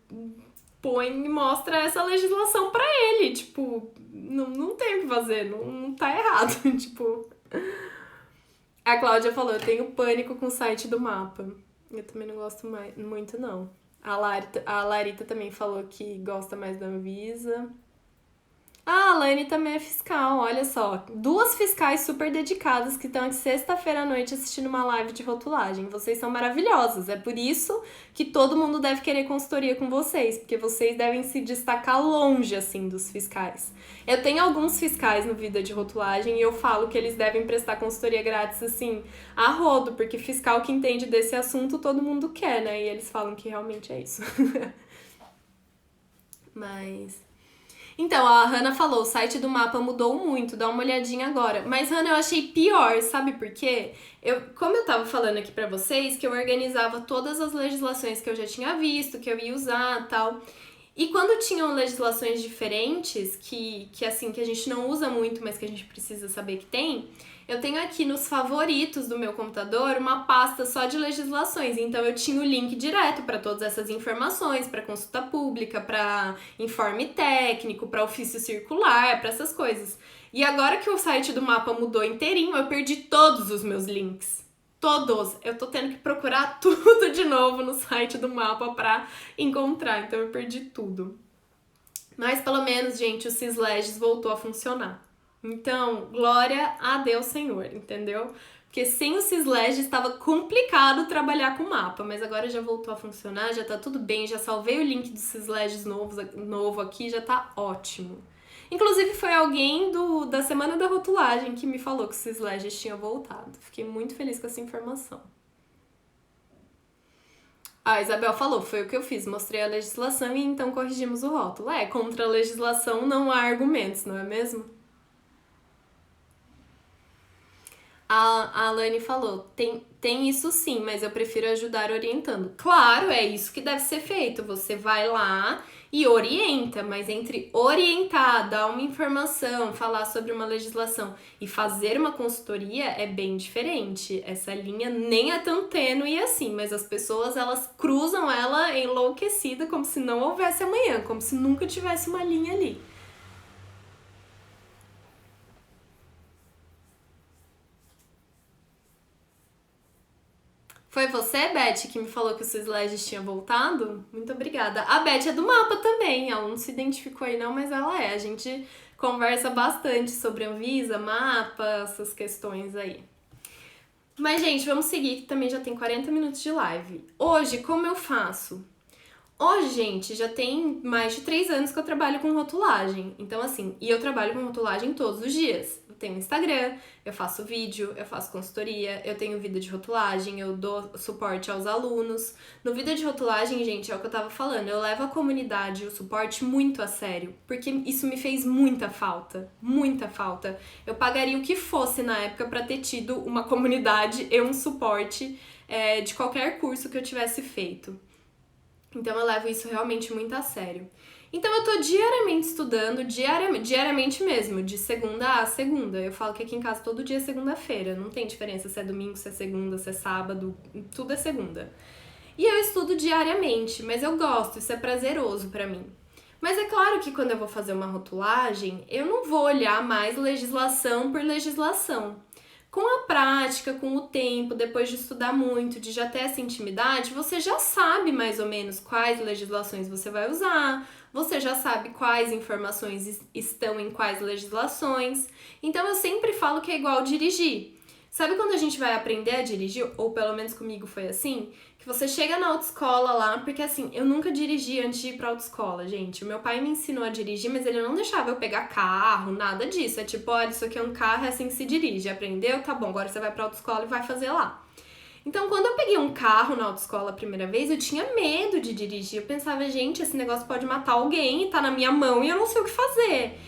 põe e mostra essa legislação pra ele. Tipo, não tem o que fazer, não tá errado. Tipo, a Cláudia falou, eu tenho pânico com o site do mapa. Eu também não gosto muito, não. A Larita também falou que gosta mais da Anvisa. Ah, a Laine também é fiscal, olha só. 2 fiscais super dedicadas que estão aqui sexta-feira à noite assistindo uma live de rotulagem. Vocês são maravilhosas. É por isso que todo mundo deve querer consultoria com vocês, porque vocês devem se destacar longe, assim, dos fiscais. Eu tenho alguns fiscais no Vida de Rotulagem e eu falo que eles devem prestar consultoria grátis, assim, a rodo, porque fiscal que entende desse assunto todo mundo quer, né? E eles falam que realmente é isso. Mas... Então, a Hannah falou, o site do mapa mudou muito, dá uma olhadinha agora. Mas, Hannah, eu achei pior, sabe por quê? Como eu tava falando aqui pra vocês, que eu organizava todas as legislações que eu já tinha visto, que eu ia usar e tal. E quando tinham legislações diferentes, que assim, que a gente não usa muito, mas que a gente precisa saber que tem, eu tenho aqui nos favoritos do meu computador uma pasta só de legislações. Então eu tinha o link direto para todas essas informações, para consulta pública, para informe técnico, para ofício circular, para essas coisas. E agora que o site do mapa mudou inteirinho, eu perdi todos os meus links. Todos. Eu tô tendo que procurar tudo de novo no site do mapa pra encontrar, então eu perdi tudo. Mas pelo menos, gente, o Sysleges voltou a funcionar. Então, glória a Deus, Senhor, entendeu? Porque sem o Sysleges estava complicado trabalhar com o mapa, mas agora já voltou a funcionar, já tá tudo bem, já salvei o link do Sysleges novo aqui, já tá ótimo. Inclusive foi alguém da Semana da Rotulagem que me falou que o Sysleges tinha voltado. Fiquei muito feliz com essa informação. A Isabel falou, foi o que eu fiz, mostrei a legislação e então corrigimos o rótulo. Contra a legislação não há argumentos, não é mesmo? A Alane falou, tem isso sim, mas eu prefiro ajudar orientando. Claro, é isso que deve ser feito. Você vai lá e orienta, mas entre orientar, dar uma informação, falar sobre uma legislação e fazer uma consultoria é bem diferente. Essa linha nem é tão tênue assim, mas as pessoas elas cruzam ela enlouquecida como se não houvesse amanhã, como se nunca tivesse uma linha ali. Foi você, Beth, que me falou que o Sysleges tinha voltado? Muito obrigada. A Beth é do mapa também, ela não se identificou aí não, mas ela é. A gente conversa bastante sobre Anvisa, mapa, essas questões aí. Mas, gente, vamos seguir, que também já tem 40 minutos de live. Hoje, como eu faço? Hoje, gente, já tem mais de 3 anos que eu trabalho com rotulagem. Então, assim, e eu trabalho com rotulagem todos os dias. Eu tenho Instagram, eu faço vídeo, eu faço consultoria, eu tenho vida de rotulagem, eu dou suporte aos alunos. No vida de rotulagem, gente, é o que eu tava falando, eu levo a comunidade, o suporte muito a sério, porque isso me fez muita falta, muita falta. Eu pagaria o que fosse na época pra ter tido uma comunidade e um suporte de qualquer curso que eu tivesse feito. Então eu levo isso realmente muito a sério. Então eu tô diariamente estudando, diariamente mesmo, de segunda a segunda. Eu falo que aqui em casa todo dia é segunda-feira, não tem diferença se é domingo, se é segunda, se é sábado, tudo é segunda. E eu estudo diariamente, mas eu gosto, isso é prazeroso pra mim. Mas é claro que quando eu vou fazer uma rotulagem, eu não vou olhar mais legislação por legislação. Com a prática, com o tempo, depois de estudar muito, de já ter essa intimidade, você já sabe mais ou menos quais legislações você vai usar, você já sabe quais informações estão em quais legislações. Então eu sempre falo que é igual dirigir. Sabe quando a gente vai aprender a dirigir, ou pelo menos comigo foi assim, que você chega na autoescola lá, porque assim, eu nunca dirigi antes de ir pra autoescola, gente. O meu pai me ensinou a dirigir, mas ele não deixava eu pegar carro, nada disso. É tipo, olha, isso aqui é um carro, é assim que se dirige. Aprendeu? Tá bom, agora você vai pra autoescola e vai fazer lá. Então, quando eu peguei um carro na autoescola a primeira vez, eu tinha medo de dirigir. Eu pensava, gente, esse negócio pode matar alguém e tá na minha mão e eu não sei o que fazer.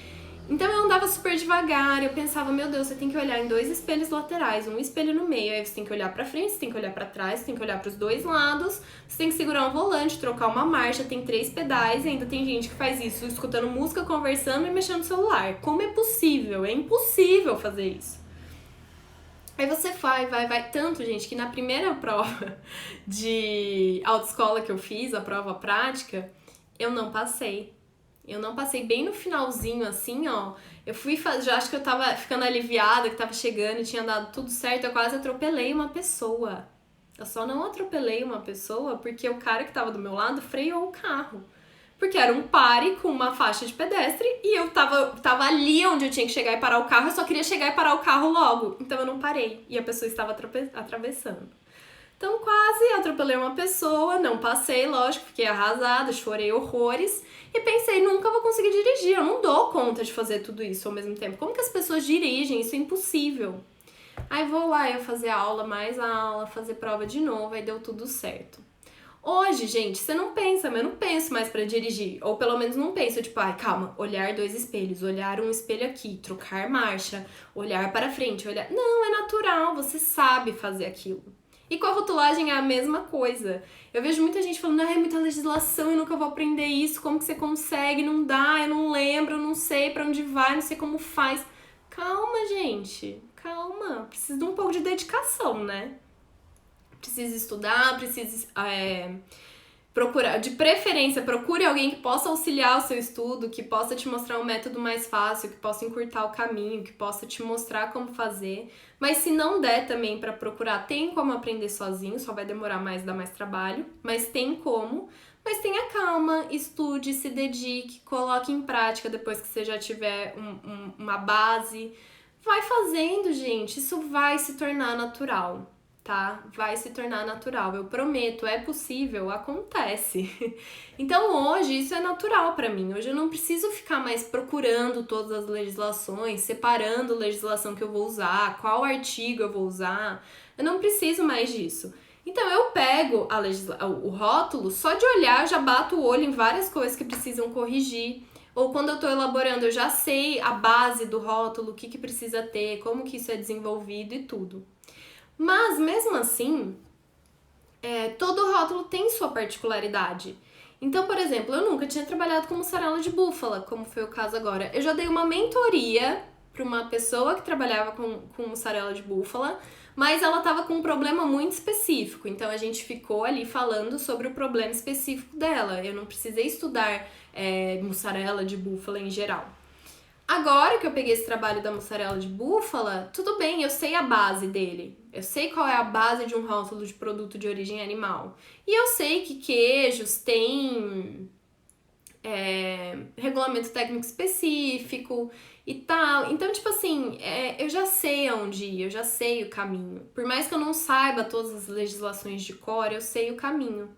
Então eu andava super devagar, eu pensava, meu Deus, você tem que olhar em 2 espelhos laterais, um espelho no meio, aí você tem que olhar pra frente, você tem que olhar pra trás, você tem que olhar pros 2 lados, você tem que segurar um volante, trocar uma marcha, tem 3 pedais, e ainda tem gente que faz isso escutando música, conversando e mexendo no celular. Como é possível? É impossível fazer isso. Aí você vai. Tanto, gente, que na primeira prova de autoescola que eu fiz, a prova prática, eu não passei. Eu não passei bem no finalzinho, assim, ó. Eu fui fazer, já acho que eu tava ficando aliviada, que tava chegando e tinha dado tudo certo. Eu quase atropelei uma pessoa. Eu só não atropelei uma pessoa porque o cara que tava do meu lado freou o carro. Porque era um pare com uma faixa de pedestre e eu tava ali onde eu tinha que chegar e parar o carro, eu só queria chegar e parar o carro logo. Então eu não parei e a pessoa estava atravessando. Então quase atropelei uma pessoa, não passei, lógico, fiquei arrasada, chorei horrores e pensei, nunca vou conseguir dirigir, eu não dou conta de fazer tudo isso ao mesmo tempo. Como que as pessoas dirigem? Isso é impossível. Aí vou lá eu fazer aula, mais aula, fazer prova de novo, aí deu tudo certo. Hoje, gente, você não pensa, mas eu não penso mais pra dirigir. Ou pelo menos não penso, tipo, ai, calma, olhar 2 espelhos, olhar um espelho aqui, trocar marcha, olhar para frente, olhar. Não, é natural, você sabe fazer aquilo. E com a rotulagem é a mesma coisa. Eu vejo muita gente falando, ai, é muita legislação, eu nunca vou aprender isso, como que você consegue? Não dá, eu não lembro, eu não sei pra onde vai, não sei como faz. Calma, gente, calma. Precisa de um pouco de dedicação, né? Precisa estudar, precisa procurar, de preferência, procure alguém que possa auxiliar o seu estudo, que possa te mostrar um método mais fácil, que possa encurtar o caminho, que possa te mostrar como fazer. Mas se não der também para procurar, tem como aprender sozinho, só vai demorar mais, dá mais trabalho, mas tem como. Mas tenha calma, estude, se dedique, coloque em prática depois que você já tiver uma base. Vai fazendo, gente, isso vai se tornar natural, tá? Vai se tornar natural. Eu prometo, é possível, acontece. Então hoje isso é natural pra mim. Hoje eu não preciso ficar mais procurando todas as legislações, separando a legislação que eu vou usar, qual artigo eu vou usar. Eu não preciso mais disso. Então eu pego o rótulo, só de olhar eu já bato o olho em várias coisas que precisam corrigir. Ou quando eu tô elaborando, eu já sei a base do rótulo, o que precisa ter, como que isso é desenvolvido e tudo. Mas, mesmo assim, todo rótulo tem sua particularidade. Então, por exemplo, eu nunca tinha trabalhado com mussarela de búfala, como foi o caso agora. Eu já dei uma mentoria para uma pessoa que trabalhava com mussarela de búfala, mas ela estava com um problema muito específico. Então, a gente ficou ali falando sobre o problema específico dela. Eu não precisei estudar mussarela de búfala em geral. Agora que eu peguei esse trabalho da mussarela de búfala, tudo bem, eu sei a base dele. Eu sei qual é a base de um rótulo de produto de origem animal. E eu sei que queijos têm regulamento técnico específico e tal. Então, tipo assim, eu já sei aonde ir, eu já sei o caminho. Por mais que eu não saiba todas as legislações de cor, eu sei o caminho.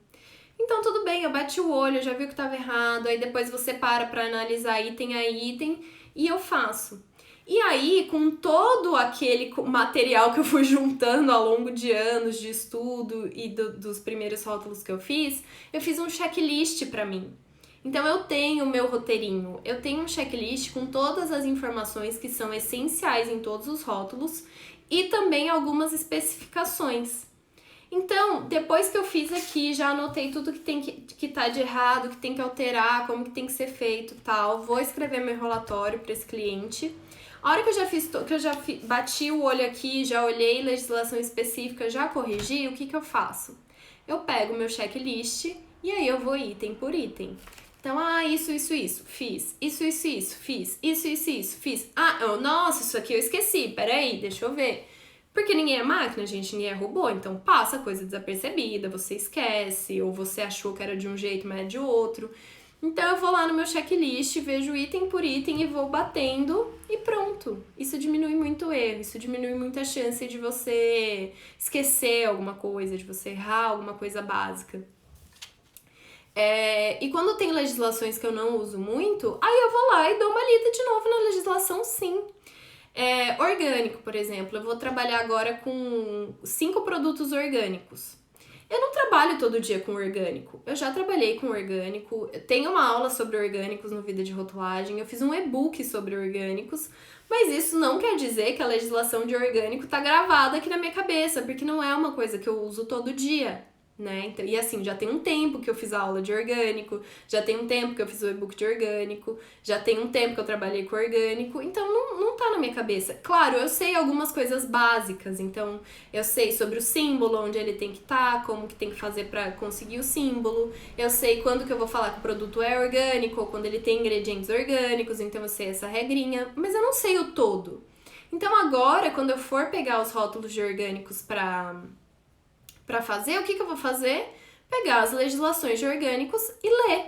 Então, tudo bem, eu bati o olho, eu já vi o que estava errado, aí depois você para analisar item a item e eu faço. E aí, com todo aquele material que eu fui juntando ao longo de anos de estudo e dos primeiros rótulos que eu fiz um checklist para mim. Então, eu tenho o meu roteirinho, eu tenho um checklist com todas as informações que são essenciais em todos os rótulos e também algumas especificações. Então, depois que eu fiz aqui, já anotei tudo que tem que tá de errado, que tem que alterar, como que tem que ser feito, tal. Vou escrever meu relatório para esse cliente. A hora que eu já bati o olho aqui, já olhei legislação específica, já corrigi, o que eu faço? Eu pego o meu checklist e aí eu vou item por item. Então, isso, fiz. Isso, fiz. Isso, fiz. Nossa, isso aqui eu esqueci, peraí, deixa eu ver. Porque ninguém é máquina, gente, ninguém é robô, então passa coisa desapercebida, você esquece, ou você achou que era de um jeito, mas é de outro. Então eu vou lá no meu checklist, vejo item por item e vou batendo e pronto. Isso diminui muito o erro, isso diminui muito a chance de você esquecer alguma coisa, de você errar alguma coisa básica. E quando tem legislações que eu não uso muito, aí eu vou lá e dou uma lida de novo na legislação, sim. Orgânico, por exemplo, eu vou trabalhar agora com 5 produtos orgânicos. Eu não trabalho todo dia com orgânico. Eu já trabalhei com orgânico. Eu tenho uma aula sobre orgânicos no Vida de Rotulagem. Eu fiz um e-book sobre orgânicos. Mas isso não quer dizer que a legislação de orgânico tá gravada aqui na minha cabeça, porque não é uma coisa que eu uso todo dia, né? Então, e assim, já tem um tempo que eu fiz a aula de orgânico, já tem um tempo que eu fiz o e-book de orgânico, já tem um tempo que eu trabalhei com orgânico, então não tá na minha cabeça. Claro, eu sei algumas coisas básicas, então eu sei sobre o símbolo, onde ele tem que estar, como que tem que fazer pra conseguir o símbolo, eu sei quando que eu vou falar que o produto é orgânico, ou quando ele tem ingredientes orgânicos, então eu sei essa regrinha, mas eu não sei o todo. Então agora, quando eu for pegar os rótulos de orgânicos pra fazer, o que eu vou fazer? Pegar as legislações de orgânicos e ler.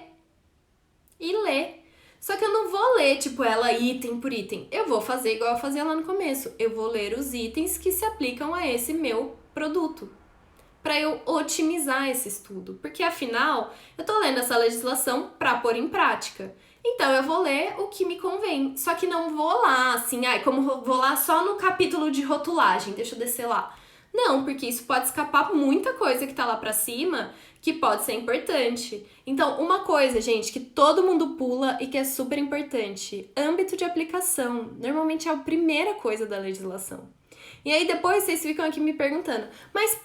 E ler. Só que eu não vou ler, tipo, ela item por item. Eu vou fazer igual eu fazia lá no começo. Eu vou ler os itens que se aplicam a esse meu produto. Pra eu otimizar esse estudo. Porque, afinal, eu tô lendo essa legislação pra pôr em prática. Então, eu vou ler o que me convém. Só que não vou lá, assim, como vou lá só no capítulo de rotulagem. Deixa eu descer lá. Não, porque isso pode escapar muita coisa que tá lá pra cima que pode ser importante. Então, uma coisa, gente, que todo mundo pula e que é super importante: âmbito de aplicação. Normalmente é a primeira coisa da legislação. E aí depois vocês ficam aqui me perguntando, mas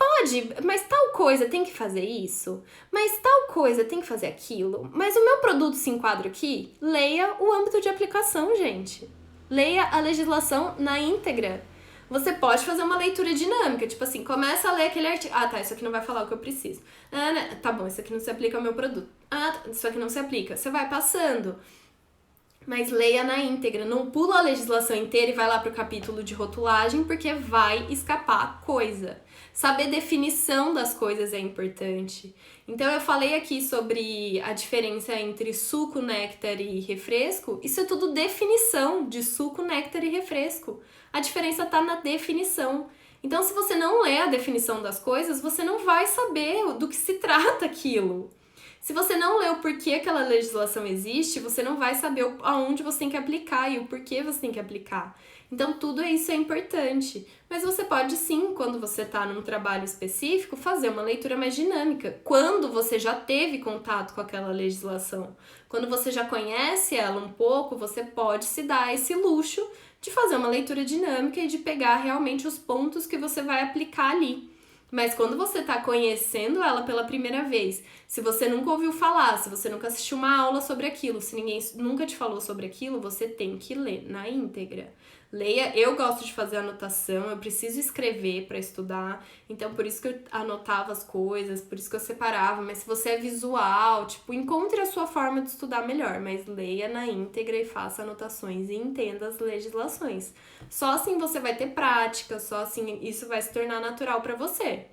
tal coisa tem que fazer isso? Mas tal coisa tem que fazer aquilo? Mas o meu produto se enquadra aqui? Leia o âmbito de aplicação, gente. Leia a legislação na íntegra. Você pode fazer uma leitura dinâmica, tipo assim, começa a ler aquele artigo. Ah, tá, isso aqui não vai falar o que eu preciso. Ah, né? Tá bom, isso aqui não se aplica ao meu produto. Ah, tá, isso aqui não se aplica. Você vai passando. Mas leia na íntegra, não pula a legislação inteira e vai lá pro capítulo de rotulagem, porque vai escapar coisa. Saber definição das coisas é importante. Então eu falei aqui sobre a diferença entre suco, néctar e refresco. Isso é tudo definição de suco, néctar e refresco. A diferença tá na definição. Então, se você não lê a definição das coisas, você não vai saber do que se trata aquilo. Se você não lê o porquê aquela legislação existe, você não vai saber aonde você tem que aplicar e o porquê você tem que aplicar. Então, tudo isso é importante. Mas você pode sim, quando você está num trabalho específico, fazer uma leitura mais dinâmica. Quando você já teve contato com aquela legislação. Quando você já conhece ela um pouco, você pode se dar esse luxo de fazer uma leitura dinâmica e de pegar realmente os pontos que você vai aplicar ali. Mas quando você está conhecendo ela pela primeira vez, se você nunca ouviu falar, se você nunca assistiu uma aula sobre aquilo, se ninguém nunca te falou sobre aquilo, você tem que ler na íntegra. Leia, eu gosto de fazer anotação, eu preciso escrever para estudar, então por isso que eu anotava as coisas, por isso que eu separava, mas se você é visual, tipo, encontre a sua forma de estudar melhor, mas leia na íntegra e faça anotações e entenda as legislações. Só assim você vai ter prática, só assim isso vai se tornar natural para você.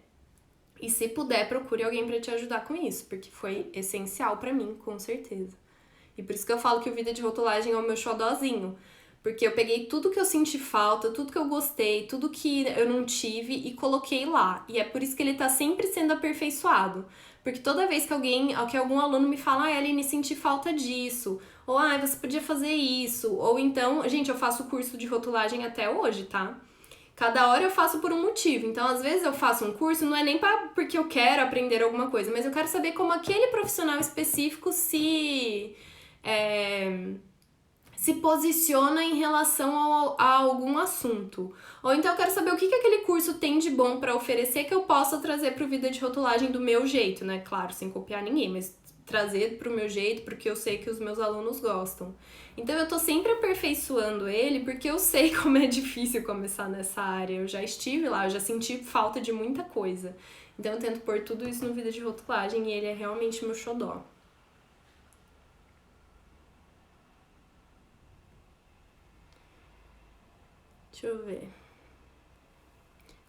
E se puder, procure alguém para te ajudar com isso, porque foi essencial para mim, com certeza. E por isso que eu falo que o Vida de Rotulagem é o meu xodózinho. Porque eu peguei tudo que eu senti falta, tudo que eu gostei, tudo que eu não tive e coloquei lá. E é por isso que ele tá sempre sendo aperfeiçoado. Porque toda vez que algum aluno me fala, Aline, senti falta disso. Ou, você podia fazer isso. Ou então, gente, eu faço curso de rotulagem até hoje, tá? Cada hora eu faço por um motivo. Então, às vezes eu faço um curso, não é nem porque eu quero aprender alguma coisa, mas eu quero saber como aquele profissional específico se posiciona em relação a algum assunto. Ou então eu quero saber o que aquele curso tem de bom para oferecer que eu possa trazer para o Vida de Rotulagem do meu jeito, né? Claro, sem copiar ninguém, mas trazer pro meu jeito, porque eu sei que os meus alunos gostam. Então eu tô sempre aperfeiçoando ele, porque eu sei como é difícil começar nessa área. Eu já estive lá, eu já senti falta de muita coisa. Então eu tento pôr tudo isso no Vida de Rotulagem e ele é realmente meu xodó. Deixa eu ver.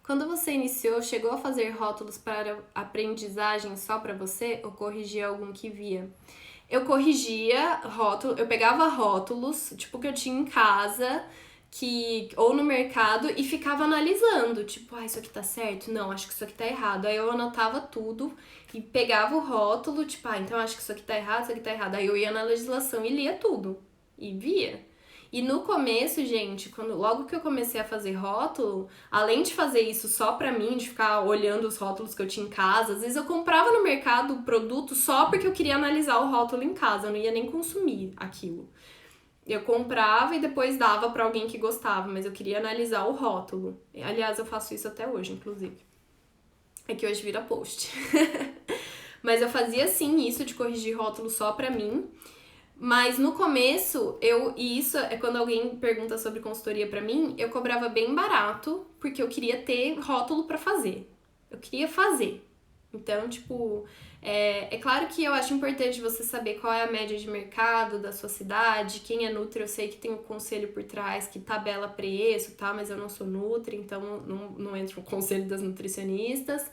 Quando você iniciou, chegou a fazer rótulos para aprendizagem só para você ou corrigia algum que via? Eu corrigia rótulos, eu pegava rótulos, tipo, que eu tinha em casa, ou no mercado, e ficava analisando, tipo, isso aqui tá certo? Não, acho que isso aqui tá errado. Aí eu anotava tudo e pegava o rótulo, tipo, então acho que isso aqui tá errado, isso aqui tá errado. Aí eu ia na legislação e lia tudo, e via. E no começo, gente, logo que eu comecei a fazer rótulo, além de fazer isso só pra mim, de ficar olhando os rótulos que eu tinha em casa, às vezes eu comprava no mercado o produto só porque eu queria analisar o rótulo em casa, eu não ia nem consumir aquilo. Eu comprava e depois dava pra alguém que gostava, mas eu queria analisar o rótulo. Aliás, eu faço isso até hoje, inclusive. É que hoje vira post. Mas eu fazia sim isso de corrigir rótulo só pra mim. Mas no começo, e isso é quando alguém pergunta sobre consultoria pra mim, eu cobrava bem barato, porque eu queria ter rótulo pra fazer. Eu queria fazer. Então, tipo, é claro que eu acho importante você saber qual é a média de mercado da sua cidade. Quem é Nutri, eu sei que tem um conselho por trás que tabela preço, tá? Mas eu não sou Nutri, então não entro no conselho das nutricionistas.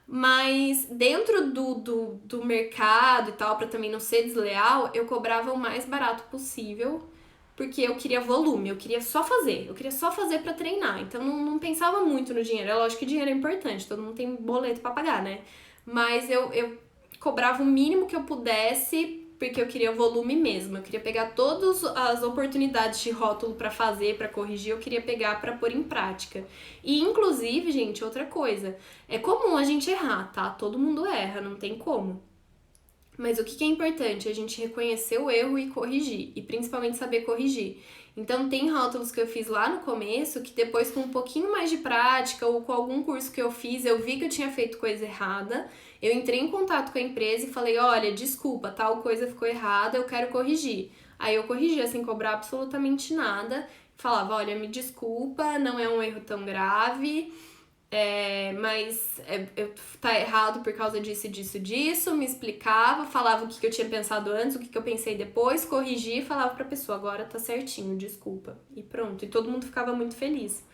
Mas dentro do mercado e tal, pra também não ser desleal, eu cobrava o mais barato possível, porque eu queria volume, eu queria só fazer pra treinar. Então não pensava muito no dinheiro. É lógico que dinheiro é importante, todo mundo tem boleto pra pagar, né? Mas eu cobrava o mínimo que eu pudesse, porque eu queria volume mesmo. Eu queria pegar todas as oportunidades de rótulo pra fazer, pra corrigir, eu queria pegar pra pôr em prática. E inclusive, gente, outra coisa, é comum a gente errar, tá? Todo mundo erra, não tem como. Mas o que é importante? A gente reconhecer o erro e corrigir, e principalmente saber corrigir. Então, tem rótulos que eu fiz lá no começo que depois, com um pouquinho mais de prática ou com algum curso que eu fiz, eu vi que eu tinha feito coisa errada. Eu entrei em contato com a empresa e falei: olha, desculpa, tal coisa ficou errada, eu quero corrigir. Aí eu corrigia sem cobrar absolutamente nada. Falava: olha, me desculpa, não é um erro tão grave. Mas tá errado por causa disso, me explicava, falava o que eu tinha pensado antes, o que eu pensei depois, corrigia e falava pra pessoa, agora tá certinho, desculpa. E pronto, e todo mundo ficava muito feliz.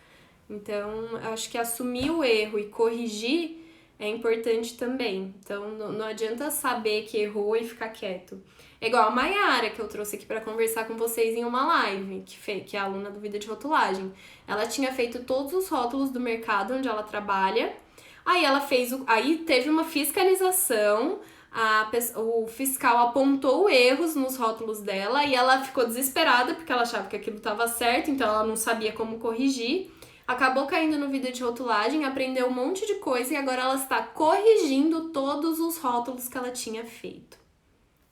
Então, acho que assumir o erro e corrigir é importante também. Então, não adianta saber que errou e ficar quieto. É igual a Mayara, que eu trouxe aqui pra conversar com vocês em uma live, que é aluna do Vida de Rotulagem. Ela tinha feito todos os rótulos do mercado onde ela trabalha. Aí ela fez aí teve uma fiscalização, o fiscal apontou erros nos rótulos dela e ela ficou desesperada porque ela achava que aquilo estava certo, então ela não sabia como corrigir. Acabou caindo no Vida de Rotulagem, aprendeu um monte de coisa e agora ela está corrigindo todos os rótulos que ela tinha feito.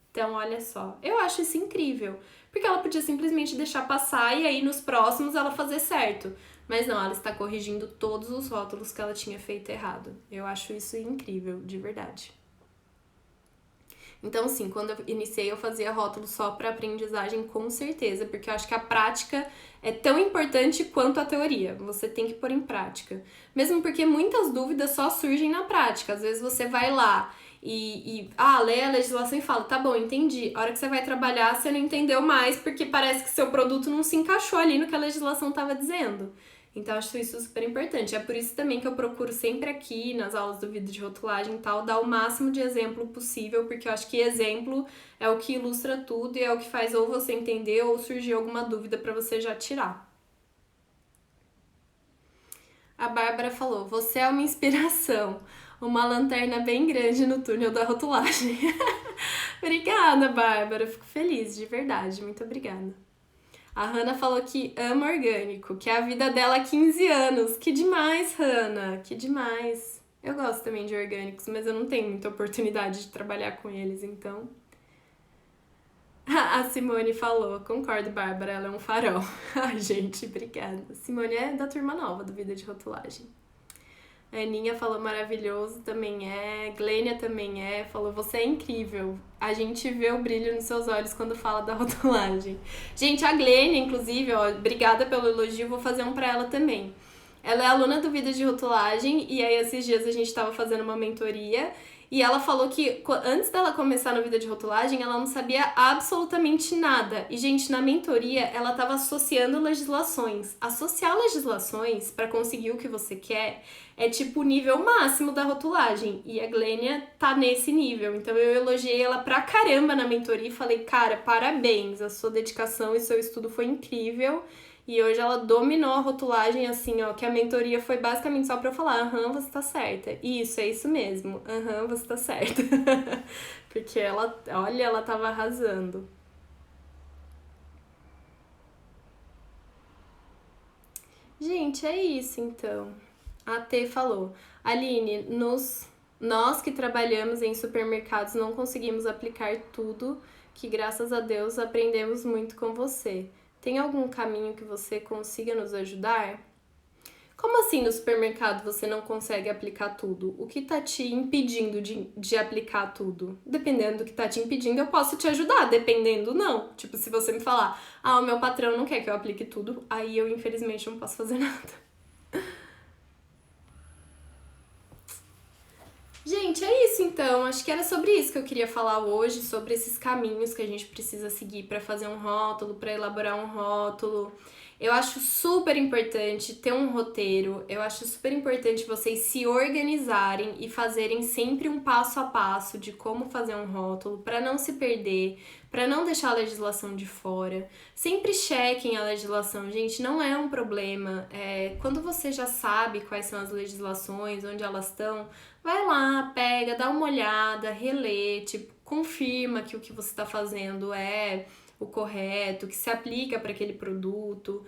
Então, olha só, eu acho isso incrível, porque ela podia simplesmente deixar passar e aí nos próximos ela fazer certo. Mas não, ela está corrigindo todos os rótulos que ela tinha feito errado. Eu acho isso incrível, de verdade. Então, sim, quando eu iniciei eu fazia rótulo só para aprendizagem, com certeza, porque eu acho que a prática é tão importante quanto a teoria. Você tem que pôr em prática. Mesmo porque muitas dúvidas só surgem na prática. Às vezes você vai lá lê a legislação e fala, tá bom, entendi. A hora que você vai trabalhar, você não entendeu mais, porque parece que seu produto não se encaixou ali no que a legislação estava dizendo. Então, eu acho isso super importante. É por isso também que eu procuro sempre aqui, nas aulas do vídeo de rotulagem e tal, dar o máximo de exemplo possível, porque eu acho que exemplo é o que ilustra tudo e é o que faz ou você entender ou surgir alguma dúvida para você já tirar. A Bárbara falou, você é uma inspiração. Uma lanterna bem grande no túnel da rotulagem. Obrigada, Bárbara. Fico feliz, de verdade. Muito obrigada. A Hannah falou que ama orgânico, que é a vida dela há 15 anos. Que demais, Hannah. Que demais. Eu gosto também de orgânicos, mas eu não tenho muita oportunidade de trabalhar com eles, então... A Simone falou, concordo, Bárbara, ela é um farol. Ai, gente, obrigada. Simone é da turma nova do Vida de Rotulagem. A Aninha falou maravilhoso, também é. Glênia também é. Falou, você é incrível. A gente vê o brilho nos seus olhos quando fala da rotulagem. Gente, a Glênia, inclusive, ó, obrigada pelo elogio, vou fazer um pra ela também. Ela é aluna do Vida de Rotulagem e aí esses dias a gente tava fazendo uma mentoria e ela falou que antes dela começar no Vida de Rotulagem, ela não sabia absolutamente nada. E, gente, na mentoria, ela tava associando legislações. Associar legislações para conseguir o que você quer é tipo o nível máximo da rotulagem. E a Glênia tá nesse nível. Então eu elogiei ela pra caramba na mentoria e falei, cara, parabéns, a sua dedicação e seu estudo foi incrível. E hoje ela dominou a rotulagem, assim, ó, que a mentoria foi basicamente só pra eu falar, aham, você tá certa. Isso, é isso mesmo. Aham, você tá certa. Porque ela, olha, ela tava arrasando. Gente, é isso então. A T falou: Aline, nós que trabalhamos em supermercados não conseguimos aplicar tudo que, graças a Deus, aprendemos muito com você. Tem algum caminho que você consiga nos ajudar? Como assim no supermercado você não consegue aplicar tudo? O que tá te impedindo de aplicar tudo? Dependendo do que tá te impedindo, eu posso te ajudar. Dependendo, não. Tipo, se você me falar, o meu patrão não quer que eu aplique tudo, aí eu infelizmente não posso fazer nada. Gente, é isso então. Acho que era sobre isso que eu queria falar hoje, sobre esses caminhos que a gente precisa seguir para fazer um rótulo, para elaborar um rótulo. Eu acho super importante ter um roteiro, eu acho super importante vocês se organizarem e fazerem sempre um passo a passo de como fazer um rótulo, para não se perder, para não deixar a legislação de fora. Sempre chequem a legislação, gente, não é um problema. Quando você já sabe quais são as legislações, onde elas estão, vai lá, pega, dá uma olhada, relê, tipo, confirma que o que você está fazendo é o correto, que se aplica para aquele produto.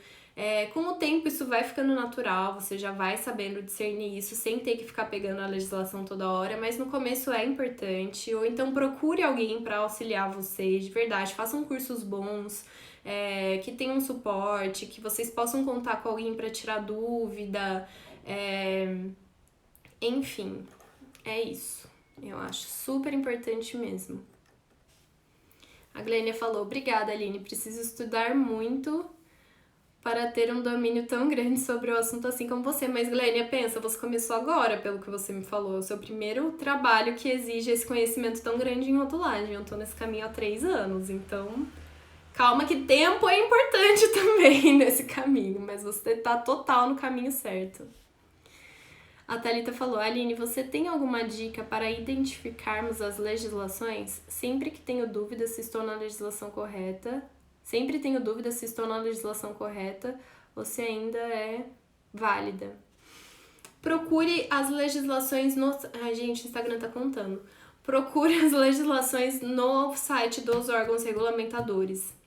Com o tempo isso vai ficando natural, você já vai sabendo discernir isso sem ter que ficar pegando a legislação toda hora, mas no começo é importante. Ou então procure alguém para auxiliar vocês, de verdade, façam cursos bons, que tenham suporte, que vocês possam contar com alguém para tirar dúvida. Enfim, é isso. Eu acho super importante mesmo. A Glênia falou: obrigada, Aline. Preciso estudar muito para ter um domínio tão grande sobre o assunto assim como você. Mas, Glênia, pensa, você começou agora, pelo que você me falou. É o seu primeiro trabalho que exige esse conhecimento tão grande em rotulagem. Eu tô nesse caminho há 3 anos, então calma que tempo é importante também nesse caminho, mas você tá total no caminho certo. A Thalita falou: Aline, você tem alguma dica para identificarmos as legislações? Sempre que tenho dúvida se estou na legislação correta, sempre tenho dúvida se estou na legislação correta ou se ainda é válida. Procure as legislações no... Ai, gente, o Instagram tá contando. Procure as legislações no site dos órgãos regulamentadores.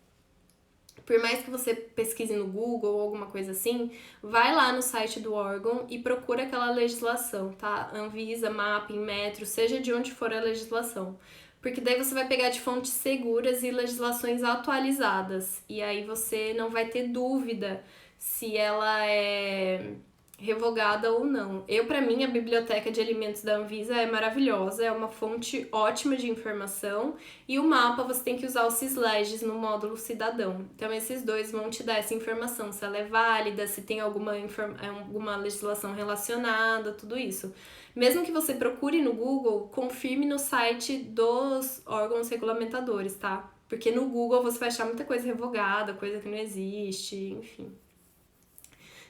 Por mais que você pesquise no Google ou alguma coisa assim, vai lá no site do órgão e procura aquela legislação, tá? Anvisa, Mapping, Metro, seja de onde for a legislação. Porque daí você vai pegar de fontes seguras e legislações atualizadas. E aí você não vai ter dúvida se ela é revogada ou não. Para mim, a biblioteca de alimentos da Anvisa é maravilhosa, é uma fonte ótima de informação, e o mapa você tem que usar o Sysleges no módulo cidadão. Então, esses dois vão te dar essa informação, se ela é válida, se tem alguma legislação relacionada, tudo isso. Mesmo que você procure no Google, confirme no site dos órgãos regulamentadores, tá? Porque no Google você vai achar muita coisa revogada, coisa que não existe, enfim.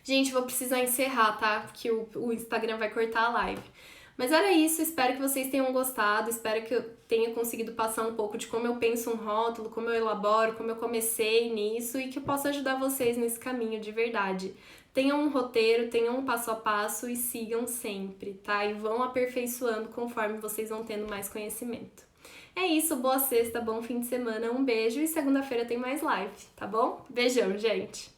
Gente, vou precisar encerrar, tá? Porque o Instagram vai cortar a live. Mas era isso, espero que vocês tenham gostado, espero que eu tenha conseguido passar um pouco de como eu penso um rótulo, como eu elaboro, como eu comecei nisso e que eu possa ajudar vocês nesse caminho de verdade. Tenham um roteiro, tenham um passo a passo e sigam sempre, tá? E vão aperfeiçoando conforme vocês vão tendo mais conhecimento. É isso, boa sexta, bom fim de semana, um beijo e segunda-feira tem mais live, tá bom? Beijão, gente!